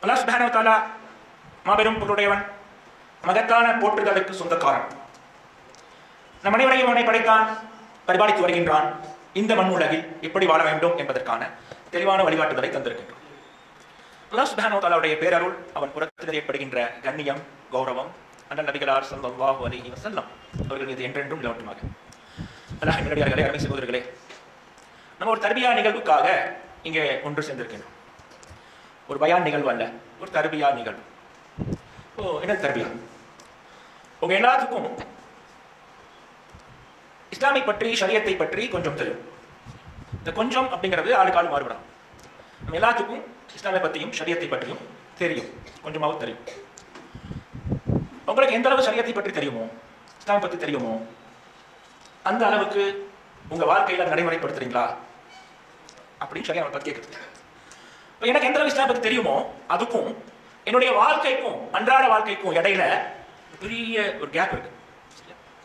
அல்லாஹ் சுப்ஹானஹு வ தஆலா மாபெரும் பொருளுடையவன், மகத்தான போற்றுதலுக்கு சொந்தக்காரன். நம் அனைவரையும் அவனை படைத்தான், பரிபாலித்து வருகின்றான். இந்த மண் உலகில் எப்படி வாழ வேண்டும் என்பதற்கான தெளிவான வழிகாட்டுதலை தந்திருக்கின்றான். அல்லாஹ் சுப்ஹானஹு வ தஆலாவுடைய பேரருள், அவன் புறத்தில் ஏற்படுகின்ற கண்ணியம், கௌரவம் அண்ணல் நபிகளார் ஸல்லல்லாஹு அலைஹி வஸல்லம் அவர்கள் மீது என்றென்றும் நிலவட்டுமாக. அல்லாஹ்வின் நல்லடியார்களே, அருமை சகோதரர்களே, நம்ம ஒரு தர்பியா நிகழ்வுக்காக இங்கே ஒன்று சேர்ந்திருக்கின்றோம். ஒரு பயான் நிகழ்வு அல்ல, ஒரு தர்பியா நிகழ்வு. என்ன தர்பியா? உங்க எல்லாத்துக்கும் இஸ்லாமை பற்றி, ஷரியத்தை பற்றி கொஞ்சம் தெரியும். இந்த கொஞ்சம் அப்படிங்கிறது ஆளுக்கு ஆள் மாறுபடும். நம்ம எல்லாத்துக்கும் இஸ்லாமை பற்றியும் ஷரியத்தை பற்றியும் தெரியும், கொஞ்சமாவது தெரியும். உங்களுக்கு எந்த அளவு ஷரியத்தை பற்றி தெரியுமோ, இஸ்லாமை பற்றி தெரியுமோ, அந்த அளவுக்கு உங்க வாழ்க்கையில நடைமுறைப்படுத்துறீங்களா அப்படின்னு ஷரியா பத்தி கேட்குது. இப்போ எனக்கு எந்த அளவு இஸ்லாம் பற்றி தெரியுமோ அதுக்கும் என்னுடைய வாழ்க்கைக்கும், அன்றாட வாழ்க்கைக்கும் இடையில பெரிய ஒரு கேப் இருக்கு,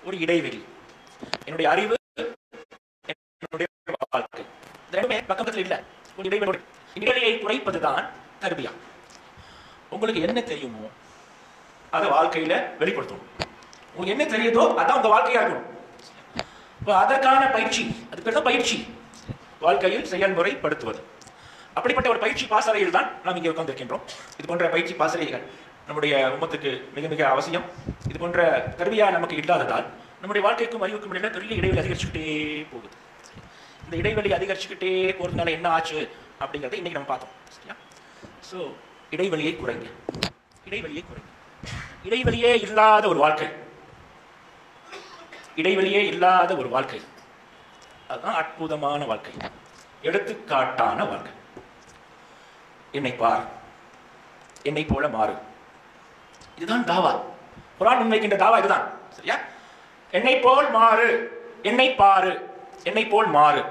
ஒரு இடைவெளி. என்னுடைய அறிவு, என்னுடைய வாழ்க்கை, இந்த ரெண்டுமே பக்கத்தில் இல்லை, ஒரு இடைவெளி. இடைவெளியை குறைப்பதுதான் தர்பியா. உங்களுக்கு என்ன தெரியுமோ அதை வாழ்க்கையில வெளிப்படுத்தணும். உங்களுக்கு என்ன தெரியுதோ அதான் உங்க வாழ்க்கையா இருக்கணும். அதற்கான பயிற்சி, அது பேர் தான் பயிற்சி, வாழ்க்கையில் செயல்முறைப்படுத்துவது. அப்படிப்பட்ட ஒரு பயிற்சி பாசறையில் தான் நாம் இங்கே உட்கார்ந்திருக்கின்றோம். இது போன்ற பயிற்சி பாசறைகள் நம்முடைய உம்மத்துக்கு மிக மிக அவசியம். இது போன்ற தர்பியா நமக்கு இல்லாததால் நம்முடைய வாழ்க்கைக்கும் அறிவுக்கும் இடையில பெரிய இடைவெளி அதிகரிச்சுக்கிட்டே போகுது. இந்த இடைவெளி அதிகரிச்சுக்கிட்டே போறதுனால என்ன ஆச்சு அப்படிங்கிறத இன்னைக்கு நம்ம பார்த்தோம். சரியா? ஸோ இடைவெளியை குறைங்க, இடைவெளியை குறைங்க. இடைவெளியே இல்லாத ஒரு வாழ்க்கை, இடைவெளியே இல்லாத ஒரு வாழ்க்கை, அதுதான் அற்புதமான வாழ்க்கை, எடுத்துக்காட்டான வாழ்க்கை. என்னை பார், என்னை போல மாறு, இதுதான் தாவா. குர்ஆன் முன்வைக்கின்ற தாவா இதுதான். சரியா? என்னை போல் மாறு, என்னை பாரு, என்னை போல் மாறு,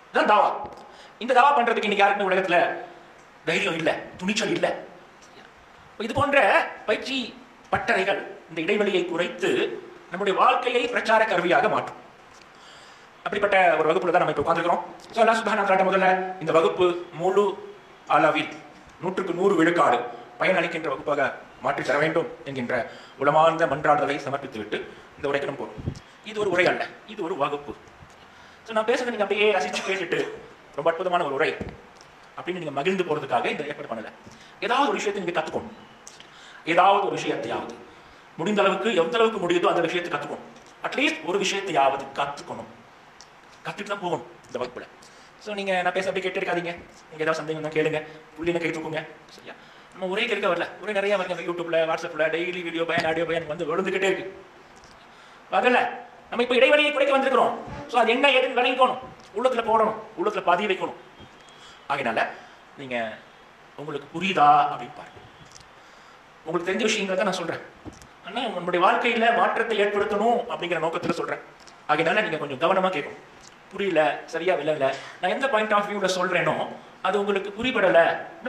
இதுதான் தாவா. இந்த தாவா பண்றதுக்கு இன்னைக்கு யாருக்குமே உலகத்துல தைரியம் இல்லை, துணிச்சல் இல்லை. இது போன்ற பயிற்சி பட்டறைகள் இந்த இடைவெளியை குறைத்து நம்முடைய வாழ்க்கையை பிரச்சார கருவியாக மாற்றும். அப்படிப்பட்ட ஒரு வகுப்புல தான் நம்ம இப்ப உட்கார்ந்திருக்கிறோம். ஸோ அல்லாஹ் சுப்ஹானஹு வ தஆலா முதல்ல இந்த வகுப்பு முழு அளவில் 100க்கு 100 விழுக்காடு பயனளிக்கின்ற வகுப்பாக மாற்றி தர வேண்டும் என்கின்ற உளமார்ந்த மன்றாடுதலை சமர்ப்பித்து விட்டு இந்த உரைக்கு நம்ம போறோம். இது ஒரு உரை அல்ல, இது ஒரு வகுப்பு. ஸோ நான் பேசுறது நீங்க அப்படியே ரசிச்சு கேட்டுட்டு ரொம்ப அற்புதமான ஒரு உரை அப்படின்னு நீங்க மகிழ்ந்து போறதுக்காக இந்த ஏற்பாடு பண்ணல. ஏதாவது ஒரு விஷயத்தை நீங்க கத்துக்கணும், ஏதாவது ஒரு விஷயத்தையாவது முடிந்த அளவுக்கு எந்த அளவுக்கு முடியுதோ அந்த விஷயத்தை கத்துக்கணும். அட்லீஸ்ட் ஒரு விஷயத்தையாவது கத்துக்கணும், கத்துட்டு தான் போகணும் இந்த வகுப்புல. ஸோ நீங்க நான் பேச அப்படி கேட்டு இருக்காதீங்க. நீங்க ஏதாவது சந்தேகம் தான் கேளுங்க, புள்ளின கை தூக்குங்க. சரியா? நம்ம உரை கேட்க வரல, உரை நிறைய வருங்க யூடியூப்ல, வாட்ஸ்அப்ல, டெய்லி வீடியோ பயன், ஆடியோ பயன் வந்து விழுந்துகிட்டே இருக்கு. அதில் நம்ம இப்போ இடைவெளியை குறைக்க வந்திருக்கிறோம். ஸோ அது என்ன ஏதுன்னு விளங்கிக்கணும், உள்ளத்துல போடணும், உள்ளத்துல பதிய வைக்கணும். ஆகினால நீங்க உங்களுக்கு புரியுதா அப்படின்னு பாருங்க. உங்களுக்கு தெரிஞ்ச விஷயங்களை தான் நான் சொல்றேன், ஆனா நம்மளுடைய வாழ்க்கையில மாற்றத்தை ஏற்படுத்தணும் அப்படிங்கிற நோக்கத்துல சொல்றேன். ஆகினால நீங்க கொஞ்சம் கவனமா கேட்கணும். புரியல, சரியா விளங்கல, நான் எந்த பாயிண்ட் ஆஃப் வியூல சொல்றேனோ அது உங்களுக்கு புரியப்படல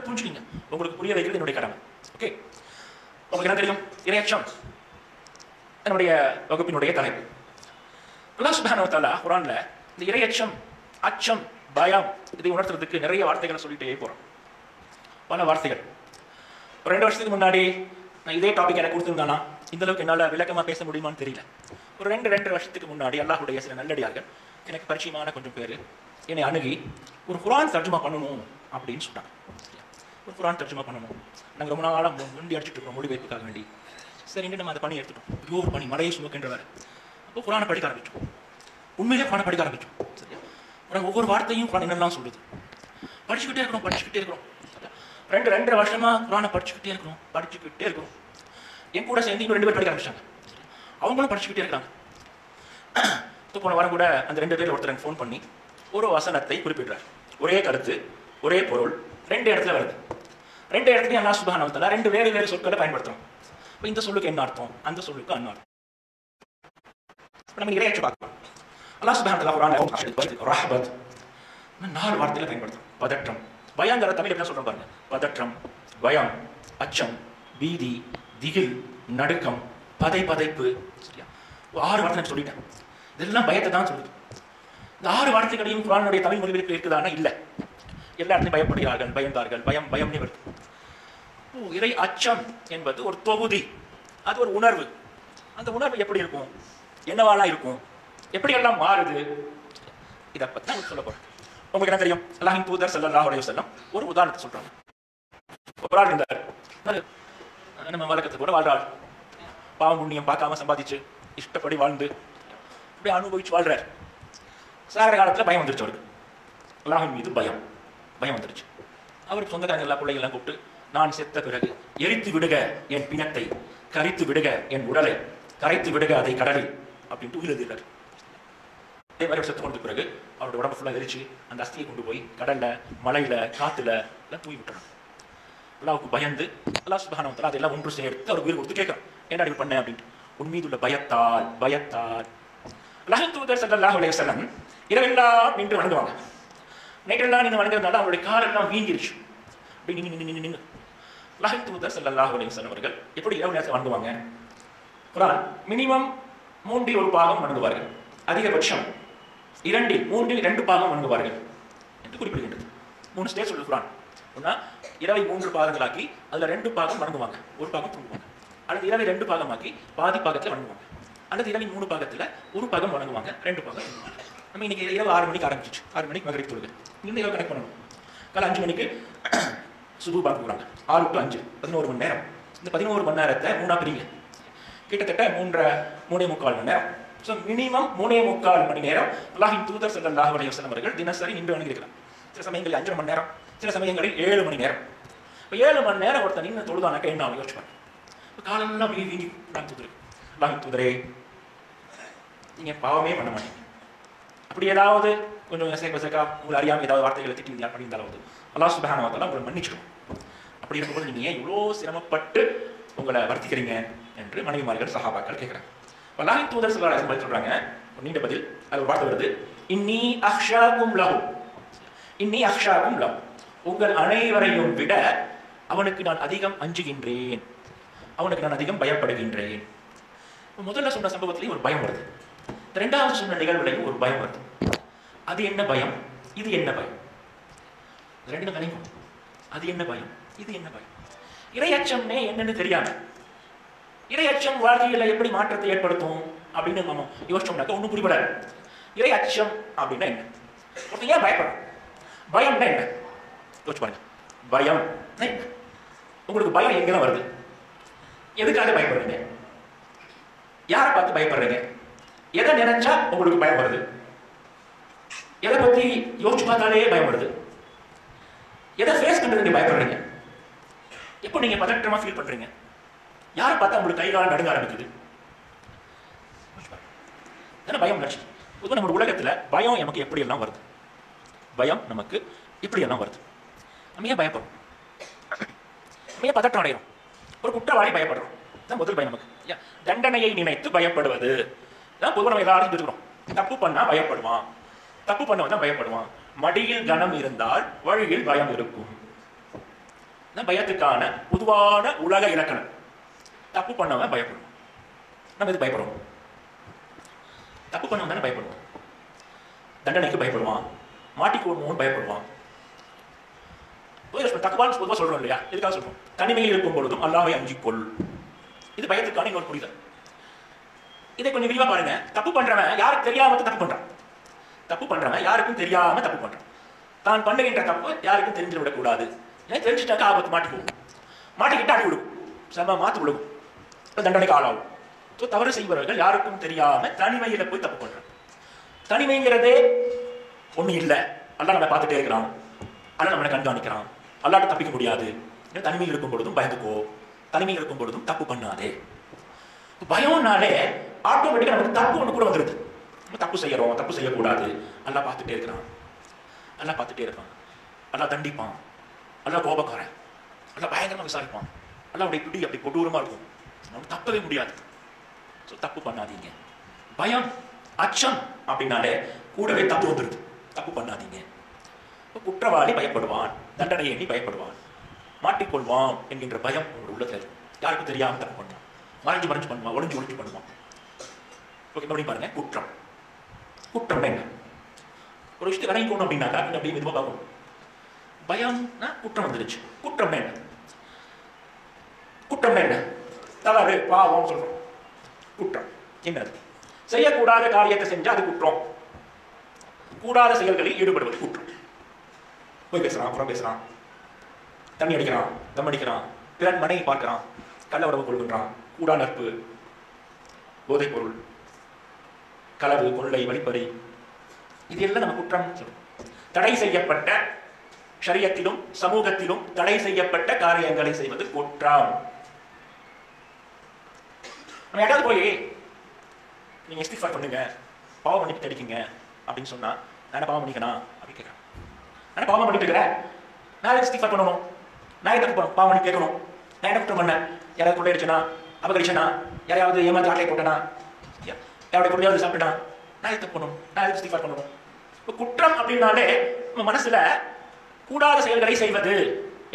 புரிஞ்சுக்கிங்க. உங்களுக்கு புரிய வைக்கிறது என்னுடைய கடமை. ஓகே, உங்களுக்கு என்ன தெரியும்? இரையச்சம் என்னுடைய வகுப்பினுடைய தலைப்பு. அல்லாஹ் சுப்ஹானஹு வ தஆலா குர்ஆன்ல இந்த இரையச்சம், அச்சம், பயம் இதை உணர்த்துறதுக்கு நிறைய வார்த்தைகளை சொல்லிட்டே போறோம். பல வார்த்தைகள். ஒரு 2 வருஷத்துக்கு முன்னாடி நான் இதே டாபிக் எனக்கு கொடுத்துருந்தானா இந்த அளவுக்கு என்னால் விளக்கமாக பேச முடியுமான்னு தெரியல. ஒரு 2 வருஷத்துக்கு முன்னாடி அல்லாஹ்வுடைய சில நல்லடியார்கள் எனக்கு பரிச்சயமான கொஞ்சம் பேர் என்னை அணுகி ஒரு குர்ஆன் தர்ஜுமா பண்ணணும் அப்படின்னு சொன்னாங்க. ஒரு குர்ஆன் தர்ஜுமா பண்ணணும், நாங்கள் ரொம்ப நாளாக முண்டி அடிச்சுட்டு இருக்கோம் மொழிபெயர்ப்புக்காக வேண்டி. சரின்னு நம்ம அந்த பணி எடுத்துட்டோம். ஐயோ ஒரு பணி மலையை சுமக்கின்றவர். அப்போ குர்ஆனை படிக்க ஆரம்பிச்சோம், உண்மையிலே குர்ஆனை படிக்க ஆரம்பிச்சோம். சரியா? ஒவ்வொரு வார்த்தையும் குர்ஆன் என்னெல்லாம் சொல்லுது படிச்சுக்கிட்டே இருக்கிறோம், படிச்சுக்கிட்டே இருக்கிறோம். 2 வருஷமா குர்ஆனை படிச்சுக்கிட்டே இருக்கிறோம். என் கூட சேர்ந்து இன்னும் 2 பேர் படிக்க ஆரம்பிச்சாங்க, அவங்களும் படிச்சுக்கிட்டே இருக்காங்க. போன வாரம் கூட அந்த 2 பேர் ஒருத்தர் ஃபோன் பண்ணி ஒரு வசனத்தை குறிப்பிடுறார். ஒரே கருத்து, ஒரே பொருள், 2 இடத்துல வருது. 2 இடத்துலையும் அல்லாஹ் சுப்ஹானஹு வ தஆலா 2 வேறு சொற்களை பயன்படுத்துறோம். இப்போ இந்த சொல்லுக்கு என்ன அர்த்தம், அந்த சொல்லுக்கு என்ன அர்த்தம், நம்ம இரையச்சம் பார்க்கலாம். அல்லாஹ் சுப்ஹானஹு வ தஆலா குர்ஆன்ல ரஹபத் 4 வார்த்தைகளை பயன்படுத்தும். பதற்றம், பயங்கிற தமிழ் எப்படி சொல்றோம் பாருங்க. பதற்றம், பயம், அச்சம், பீதி, திகில், நடுக்கம், பதைப்பு. சரியா? 6 வார்த்தை நான் சொல்லிட்டேன். இதெல்லாம் பயத்தை தான் சொல்லுது. இந்த 6 வார்த்தைகளையும் குர்ஆனுடைய தமிழ் மொழிபெயர்ப்பு இருக்குதானா? இல்லை. எல்லா இடத்துலையும் பயப்படுகிறார்கள், பயந்தார்கள், பயம்னே வருது. இறை அச்சம் என்பது ஒரு தொகுதி, அது ஒரு உணர்வு. அந்த உணர்வு எப்படி இருக்கும், என்னவாலாம் இருக்கும், எப்படி எல்லாம் மாறுது, இதை பத்தி நான் சொல்ல போறேன். உங்களுக்கு என்ன தெரியும், அல்லாஹ்வின் தூதர் ஸல்லல்லாஹு அலைஹி வஸல்லம் ஒரு உதாரணத்தை சொல்றாங்க. ஒரு ஆள் இருந்தார், நம்ம வழக்கத்துக்கு கூட வாழ்றாள், பாவம் புண்ணியம் பார்க்காம சம்பாதிச்சு இஷ்டப்படி வாழ்ந்து அப்படியே அனுபவிச்சு வாழ்றார். சாகர காலத்துல பயம் வந்துருச்சு அவருக்கு, அல்லாஹ்வின் மீது பயம் வந்துருச்சு. அவருக்கு சொந்தக்காரங்க எல்லா பிள்ளைகள்லாம் கூப்பிட்டு, நான் செத்த பிறகு எரித்து விடுக என் பிணத்தை, கரித்து விடுக என் உடலை, கரைத்து விடுக அதை கடலில் அப்படின்ட்டு உயிரிழந்தார். அதே மாதிரி செத்து கொண்ட பிறகு அவருடைய உடம்பு ஃபுல்லாக எரிச்சு அந்த அஸ்தியை கொண்டு போய் கடல்ல, மலையில, காத்துல எல்லாம் தூவி விட்டுறாங்க. அல்லாவுக்கு பயந்து அல்லாஹ் சுப்ஹானஹு வ தஆலா அதெல்லாம் ஒன்று சேர்த்து அவர் உயிர் கொடுத்து கேட்கிறான், என்ன இப்படி பண்ண அப்படின்ட்டு. உன் மீதுள்ள பயத்தால் அல்லாஹ்வின் தூதர் ஸல்லல்லாஹு அலைஹி வஸல்லம் இரவெல்லாம் நின்று வணங்குவாங்க. நைட்டெல்லாம் நின்று வணங்குறதுனால அவருடைய காலெல்லாம் வீங்கிருச்சு. அப்படி நின்று அல்லாஹ்வின் தூதர் ஸல்லல்லாஹு அலைஹி வஸல்லம் அவர்கள் எப்படி இரவு நேரத்தில் வணங்குவாங்க? குர்ஆன் மினிமம் 3 பாகம் வணங்குவார்கள், அதிகபட்சம் 2 பாகம் வணங்குவார்கள் என்று குறிப்பிடுகின்றது. 3 ஸ்டேஜ் சொல்லு குர்ஆன். ஒன்னா இரவை 3 பாகங்களாக்கி அதுல 2 பாகம் வணங்குவாங்க, 1 பாகம் தூங்குவாங்க. அல்லது இரவை 2 பாகமாக்கி பாதி பாகத்துல வணங்குவாங்க. அல்லது இரவின் 3 பாகத்துல 1 பாகம் வணங்குவாங்க, 2 பாகம் தூங்குவாங்க. நம்ம இன்னைக்கு இரவு 6 மணிக்கு ஆரம்பிச்சிச்சு, 6 மணிக்கு மகரிப் தொழுகை. இந்த இரவு கணக்கு பண்ணணும். காலை 5 மணிக்கு சுபு பாங்க போகிறாங்க, 6 to 5 11 மணி நேரம். இந்த 11 மணி நேரத்தை 3ஆ பிரிங்க, கிட்டத்தட்ட 3.25 மணி நேரம். ஸோ மினிமம் 3.25 மணி நேரம் அல்லாஹ்வின் தூதர் ஸல்லல்லாஹு அலைஹி வஸல்லம் அவர்கள் தினசரி நின்று வணங்கியிருக்கிறார். சில சமயங்களில் 5 மணி நேரம், சில சமயங்களில் 7 மணி நேரம். இப்போ 7 மணி நேரம் ஒருத்தர் நின்று தொழுதானாக்க என்ன ஆகும் யோசிச்சுப்பாங்க. இப்போ காலெல்லாம் வீங்கி அல்லாஹ்வின் தூதரே நீங்க பாவமே பண்ண மாட்டீங்க, அப்படி ஏதாவது கொஞ்சம் சேக்கா உங்களை அறியாமல் ஏதாவது வார்த்தைகளை திட்டி பண்ணியிருந்தாவது அல்லாஹ் சுப்ஹானஹு வ தஆலா உங்களை மன்னிச்சிடும். அப்படி இருக்கும்போது நீங்க ஏன் இவ்வளோ சிரமப்பட்டு உங்களை வருத்திக்கிறீங்க என்று மனைவிமார்கள் சஹாபாக்கள் கேட்குறாங்க. அல்லாஹ்வின் தூதர் ஸல்லல்லாஹு அலைஹி வஸல்லம் சொல்றாங்க, நீண்ட பதில், அது ஒரு வார்த்தை வருது, இன்னி அக்ஷாகும் லஹு, உங்கள் அனைவரையும் விட அவனுக்கு நான் அதிகம் அஞ்சுகின்றேன், அவனுக்கு நான் அதிகம் பயப்படுகின்றேன். முதல்ல சொன்ன சம்பவத்திலேயும் ஒரு பயம் வருது, இரண்டாவது சொன்ன நிகழ்வுலையும் ஒரு பயம் வருது. அது என்ன பயம், இது என்ன பயம், ரெண்டும் கலைக்கும். அது என்ன பயம், இது என்ன பயம். இரையச்சம்னே என்னன்னு தெரியாம, இரையச்சம் வாழ்க்கையில எப்படி மாற்றத்தை ஏற்படுத்தும் அப்படின்னு நம்ம யோசிச்சோம்னாக்க ஒன்றும் புரிபடாது. இறை அச்சம் அப்படின்னா என்ன, ஒருத்தன் ஏன் பயப்படும், பயம்னா என்ன யோசிச்சு பாருங்க. பயம் என்ன, உங்களுக்கு பயம் எங்கெல்லாம் வருது, எதுக்காக பயப்படுறீங்க, யாரை பார்த்து பயப்படுறீங்க, எதை நினைச்சா உங்களுக்கு பயம் வருது, எதை பத்தி யோசிச்சு பார்த்தாலே பயம் வருது, எதை ஃபேஸ் பண்றது நீங்க பயப்படுறீங்க, எப்போ நீங்க பதற்றமா ஃபீல் பண்றீங்க, யாரை பார்த்தா உங்களுக்கு கை கால் நடுங்க ஆரம்பிக்குது. பயம் லட்சம். பொதுவாக நம்ம உலகத்துல பயம் நமக்கு எப்படி எல்லாம் வருது, பயம் நமக்கு இப்படி எல்லாம் வருது. நம்ம ஏன் பயப்படுறோம், நம்ம ஏன் பதற்றம் அடைகிறோம், ஒரு குற்றவாளி பயப்படுறோம், முதல் பயம் நமக்கு. தண்டனையை நினைத்து பயப்படுவது தான் பொதுவாக நம்ம எல்லாரும் இருக்கிறோம். தப்பு பண்ணா பயப்படுவான், தப்பு பண்ணவன் தான் பயப்படுவான். மடியில் கனம் இருந்தால் வழியில் பயம் இருக்கும். பயத்துக்கான பொதுவான உலக இலக்கணம். தப்பு பண்ணவன் பயப்படுவான். நம்ம எது பயப்படுவோம், தப்பு பண்ணவன் தானே பயப்படுவான். தண்டனைக்கு பயப்படுவான், மாட்டிக்கொள்வோம் பயப்படுவான். தக்குவான்னு பொதுவாக சொல்றோம் இல்லையா, எதுக்காக சொல்றோம், தனிமையில் இருக்கும் பொழுதும் அல்லாஹ்வை அஞ்சிக்கொள். இது பயத்துக்கான இன்னொரு புரிதல். இதை கொஞ்சம் விரிவா பாருங்க. தப்பு பண்றவன் யாருக்கு தெரியாம தப்பு பண்றான், தப்பு பண்றவன் யாருக்கும் தெரியாம தப்பு பண்றான். தான் பண்ணுகின்ற தப்பு யாருக்கும் தெரிஞ்சு விடக்கூடாது. ஏன் தெரிஞ்சுட்டாக்க ஆபத்து, மாட்டிக்குவோம், மாட்டிக்கிட்டு அடி விடுவோம், செம மாத்து விடுவோம், தண்டனைக்கு ஆளாகும். தவறு செய்பவர்கள் யாருக்கும் தெரியாம தனிமையில போய் தப்பு பண்றாங்க. தனிமைங்கிறதே ஒண்ணு இல்லை, அல்லாஹ் நம்ம பார்த்துட்டே இருக்கிறான், அல்லாஹ் நம்மளை கண்காணிக்கிறான், அல்லாஹ்ட்ட தப்பிக்க முடியாது. தனிமையில் இருக்கும் பொழுதும் பயந்துக்கோ, தனிமையில் இருக்கும் பொழுதும் தப்பு பண்ணாதே. பயம்னாலே ஆட்டோமேட்டிக்கா நமக்கு தப்பு ஒண்ணு கூட வந்துருது. நம்ம தப்பு செய்யறோம், தப்பு செய்யக்கூடாது, அல்லாஹ் பார்த்துட்டே இருக்கிறான், அல்லாஹ் பார்த்துட்டே இருப்பான், அல்லாஹ் தண்டிப்பான், அல்லாஹ் கோபக்காரன், அல்லாஹ் பயங்கரமா விசாரிப்பான், அல்லாஹ்வுடைய பிடி அப்படி கொடூரமா இருக்கும், நமக்கு தப்பவே முடியாது. தப்பு பண்ணாதீங்க. பயம் அச்சம் அப்படின்னாலே கூடவே தப்பு வந்துருது, தப்பு பண்ணாதீங்க. குற்றவாளி பயப்படுவான், தண்டனை எண்ணி பயப்படுவான், மாட்டிக்கொள்வான் என்கின்ற பயம் உள்ளது. யாருக்கும் தெரியாம தப்பு பண்ணுவான், மறைஞ்சு மறைஞ்சு பண்ணுவான், ஒளிஞ்சு ஒளிஞ்சு பண்ணுவான். ஓகே, மறுபடியும் பாருங்க. குற்றம், குற்றம் என்ன, ஒரு விஷயத்தை விளங்கிக்கணும் அப்படின்னாக்கா அப்படியே மெதுவாக பார்க்கணும். பயம்னா குற்றம் வந்துருச்சு. குற்றம் என்ன, குற்றம் என்ன? தவறு, பாவம் சொல்றோம். குற்றம் என்னது? செய்யக்கூடாத காரியத்தை செஞ்சா அது குற்றம். கூடாத செயல்களில் ஈடுபடுவது குற்றம். போய் பேசுறான், புறம் பேசுறான், தண்ணி அடிக்கிறான், தம் அடிக்கிறான், பிறன் மனையை பார்க்கிறான், கள்ள உறவு கொள்கின்றான், கூடா நட்பு, போதைப் பொருள், களவு, கொள்ளை, வழிப்பறி, இது எல்லாம் நம்ம குற்றம் சொல்றோம். தடை செய்யப்பட்ட, ஷரியத்திலும் சமூகத்திலும் தடை செய்யப்பட்ட காரியங்களை செய்வது குற்றம். நம்ம யாராவது போய் நீங்க இஸ்திக்ஃபார் பண்ணுங்க, பாவம் மன்னிப்பு தேடிக்கங்க அப்படின்னு சொன்னா, நான் பாவம் பண்ணிக்கணும் அப்படின்னு கேட்கிறேன். நான் பாவம் பண்ணிட்டு இருக்கிறேன், நான் இஸ்திக்ஃபார் பண்ணணும், நான் எதுக்கு பாவம் மன்னிப்பு கேட்கணும்? நான் என்ன குற்றம் பண்ணேன்? யாராவது கொள்ளையடிச்சனா, அபகரிச்சனா, யாரையாவது ஏமாத்தி ஆட்டை போட்டனா, யாருடைய பொருளையாவது சாப்பிட்டா, நான் எதுக்கு பண்ணணும்? நான் எதுக்கு இஸ்திக்ஃபார் பண்ணணும்? இப்போ குற்றம் அப்படின்னாலே நம்ம மனசுல கூடாத செயல்களை செய்வது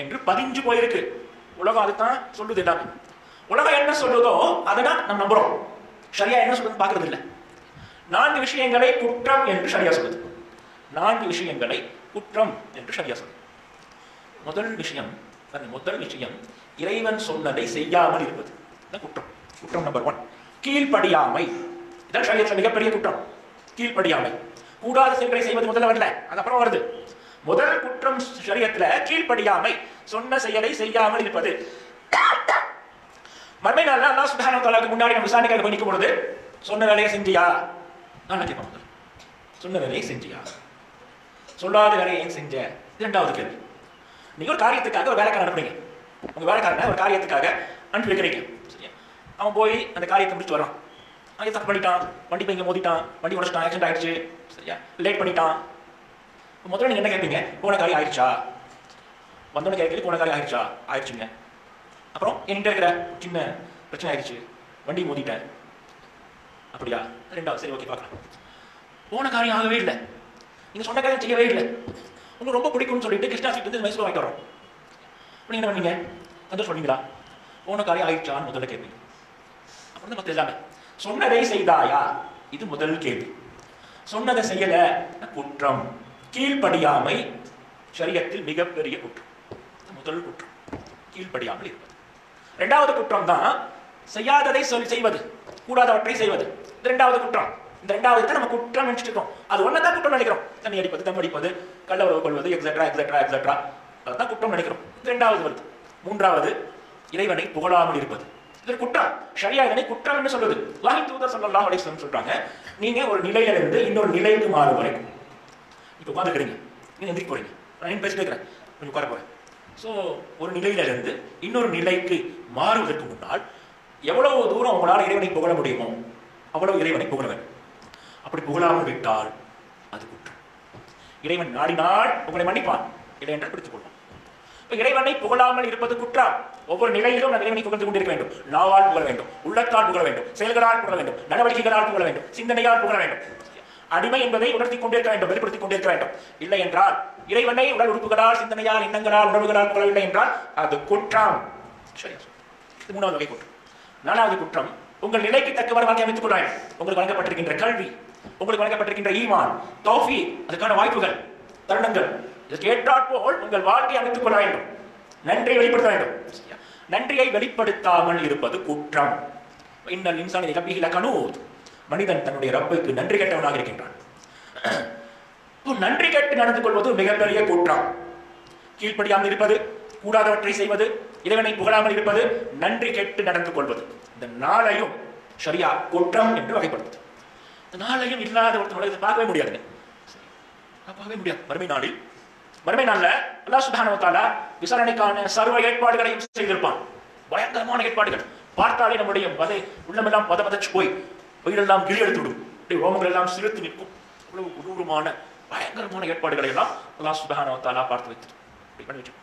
என்று பதிஞ்சு போயிருக்கு. உலகம் அதுதான் சொல்லுது. எல்லாமே உலகம் என்ன சொல்லுதோ அதை தான் நம்ம நம்புறோம். ஷரியா என்ன சொல்லுது பார்க்கறது இல்லை. 4 விஷயங்களை குற்றம் என்று ஷரியா சொல்லுது. 4 விஷயங்களை குற்றம் என்று ஷரியா சொல்லுது. முதல் விஷயம் இறைவன் சொன்னதை செய்யாமல் இருப்பது குற்றம். குற்றம் நம்பர் 1 கீழ்ப்படியாமை. இதான் ஷரியத்துல மிகப்பெரிய குற்றம். கீழ்ப்படியாமை. கூடாத செயல்களை செய்வது முதல்ல வரல, அது அப்புறம் வருது. முதல் குற்றம் ஷரியத்துல கீழ்ப்படியாமை, சொன்ன செயலை செய்யாமல் இருப்பது. மறுமை நாள்ல அல்லாஹ் சுப்ஹானஹு வ தஆலாக்கு முன்னாடி நம்ம விசாரணைக்காக போய் நிற்கும் பொழுது, சொன்ன வேலையை செஞ்சியா? நான் கேட்பேன், சொன்ன வேலையை செஞ்சியா? சொல்லாத வேலையை ஏன் செஞ்ச? இரண்டாவது கேள்வி. நீங்க ஒரு காரியத்துக்காக ஒரு வேலைக்காரன் அனுப்புறீங்க. உங்க வேலைக்காரனை ஒரு காரியத்துக்காக அனுப்பி வைக்கிறீங்க. சரியா? அவன் போய் அந்த காரியத்தை முடிச்சு வரான். அவன் தப்பு பண்ணிட்டான், வண்டி போய் இங்கே மோதிட்டான், வண்டி உடச்சிட்டான், ஆக்சிடென்ட் ஆயிடுச்சு, சரியா, லேட் பண்ணிட்டான். முதல்ல நீங்க என்ன கேட்பீங்க? போன காரியம் ஆயிடுச்சா? வந்தோன்னு கேட்கறது போன காரியம் ஆயிடுச்சா? ஆயிடுச்சுங்க. அப்புறம் என்கிட்ட இருக்கிற சின்ன பிரச்சனை ஆயிடுச்சு, வண்டி மோதிட்டேன். அப்படியா? ரெண்டாவது, சரி ஓகே பார்க்கலாம். போன காரியம் ஆகவே இல்லை, நீங்க சொன்ன காரியம் செய்யவே இல்லை, உங்களுக்கு ரொம்ப பிடிக்கும்னு சொல்லிட்டு கிருஷ்ணா ஸ்ட்ரீட் வந்து மைசூர் வாங்கிட்டு வரோம். நீங்க என்ன பண்ணீங்க? சந்தோஷம் பண்ணீங்களா? போன காரியம் ஆயிடுச்சான்னு முதல்ல கேட்பீங்க. அப்புறம் தான் மற்ற எல்லாமே சொன்னதை செய்தாயா? இது முதல் கேள்வி. சொன்னதை செய்யல குற்றம். கீழ்ப்படியாமை ஷரியத்தில் மிகப்பெரிய குற்றம். முதல் குற்றம் கீழ்ப்படியாமல் இருப்பது. இரண்டாவது குற்றம் தான் செய்யாததை செய்வது, கூடாதவற்றை செய்வது. இது இரண்டாவது குற்றம். இந்த இரண்டாவது நம்ம குற்றம் நினைச்சிட்டு இருக்கோம். அது ஒன்னதான் குற்றம் நினைக்கிறோம். தண்ணி அடிப்பது, தம் அடிப்பது, கள்ள உறவு கொள்வது, எக்ஸெட்ரா எக்ஸெட்ரா எக்ஸெட்ரா, அதுதான் குற்றம் நினைக்கிறோம். இது இரண்டாவது வருது. மூன்றாவது இறைவனை புகழாமல் இருப்பது. இது குற்றம். ஷரியா இதனை குற்றம் என்று சொல்லுது. அல்லாஹ்வின் தூதர் ஸல்லல்லாஹு அலைஹி வஸல்லம் சொல்றாங்க, நீங்க ஒரு நிலையில இருந்து இன்னொரு நிலைக்கு மாறும் வரைக்கும், இப்போ உட்காந்துக்கிறீங்க, நீங்க எந்திரிக்க போறீங்க, நான் பேசிட்டு இருக்கிறேன், கொஞ்சம் உட்கார போறேன். ஸோ ஒரு நிலையில இருந்து இன்னொரு நிலைக்கு மாறுவதற்கு முன்னால் எவ்வளவு தூரம் உங்களால் இறைவனை புகழ முடியுமோ அவ்வளவு இறைவனை புகழ வேண்டும். அப்படி புகழாமல் விட்டால் அது குற்றம். இறைவன் நாடினால் உங்களை மன்னிப்பான், இல்லை என்றால் பிடித்துக் கொள்வான். இப்போ இறைவனை புகழாமல் இருப்பது குற்றம். ஒவ்வொரு நிலையிலும் நான் இறைவனை புகழ்ந்து கொண்டிருக்க வேண்டும். நாவால் புகழ வேண்டும், உள்ளத்தால் புகழ வேண்டும், செயல்களால் புகழ வேண்டும், நடவடிக்கைகளால் புகழ வேண்டும், சிந்தனையால் புகழ வேண்டும். அடிமை என்பதை உணர்த்தி கொண்டிருக்க வேண்டும், வெளிப்படுத்திக் கொண்டிருக்க வேண்டும். இல்லை என்றால் இறைவனை உடல் உறுப்புகளால், சிந்தனையால், எண்ணங்களால், உணர்வுகளால் புகழவில்லை என்றால் அது குற்றம். சரி, இது மூணாவது வகை குற்றம். நாலாவது குற்றம், உங்கள் நிலைக்கு தக்கவாறு வாழ்க்கை அமைத்துக் கொள்ள வேண்டும். உங்களுக்கு வழங்கப்பட்டிருக்கின்ற கல்வி, உங்களுக்கு வழங்கப்பட்டிருக்கின்ற ஈமான், தௌஃபீக், அதுக்கான வாய்ப்புகள், தருணங்கள், இதற்கு ஏற்றாற்போல் உங்கள் வாழ்க்கையை அமைத்துக் கொள்ள வேண்டும். நன்றியை வெளிப்படுத்த வேண்டும். நன்றியை வெளிப்படுத்தாமல் இருப்பது குற்றம். இன்னல் இன்சானி ரப்பிஹி லகனூத். மனிதன் தன்னுடைய ரப்புக்கு நன்றி கெட்டவனாக இருக்கின்றான். நன்றி கெட்டு நடந்து கொள்வது மிகப்பெரிய குற்றம். கீழ்ப்படியாமல் இருப்பது, கூடாதவற்றை செய்வது, இறைவனை புகழாமல் இருப்பது, நன்றி கெட்டு நடந்து கொள்வது, இந்த நாளையும் ஷரியா குற்றம் என்று வகைப்படுத்துது. இந்த நாளையும் இல்லாத ஒருத்தர் பார்க்கவே முடியாதுங்க, பார்க்கவே முடியாது. மறுமை நாள்ல அல்லாஹ் சுப்ஹானஹு வ தஆலா விசாரணைக்கான சர்வ ஏற்பாடுகளையும் செய்திருப்பான். பயங்கரமான ஏற்பாடுகள். பார்த்தாலே நம்முடைய உள்ளமெல்லாம் பதபதச்சு போய் உயிரெல்லாம் கிளி எடுத்து விடும், ரோமங்கள் எல்லாம் சிறுத்து நிற்கும். இவ்வளவு கொடூரமான பயங்கரமான ஏற்பாடுகளை எல்லாம் அல்லாஹ் சுப்ஹானஹு வ தஆலா பார்த்து வைத்து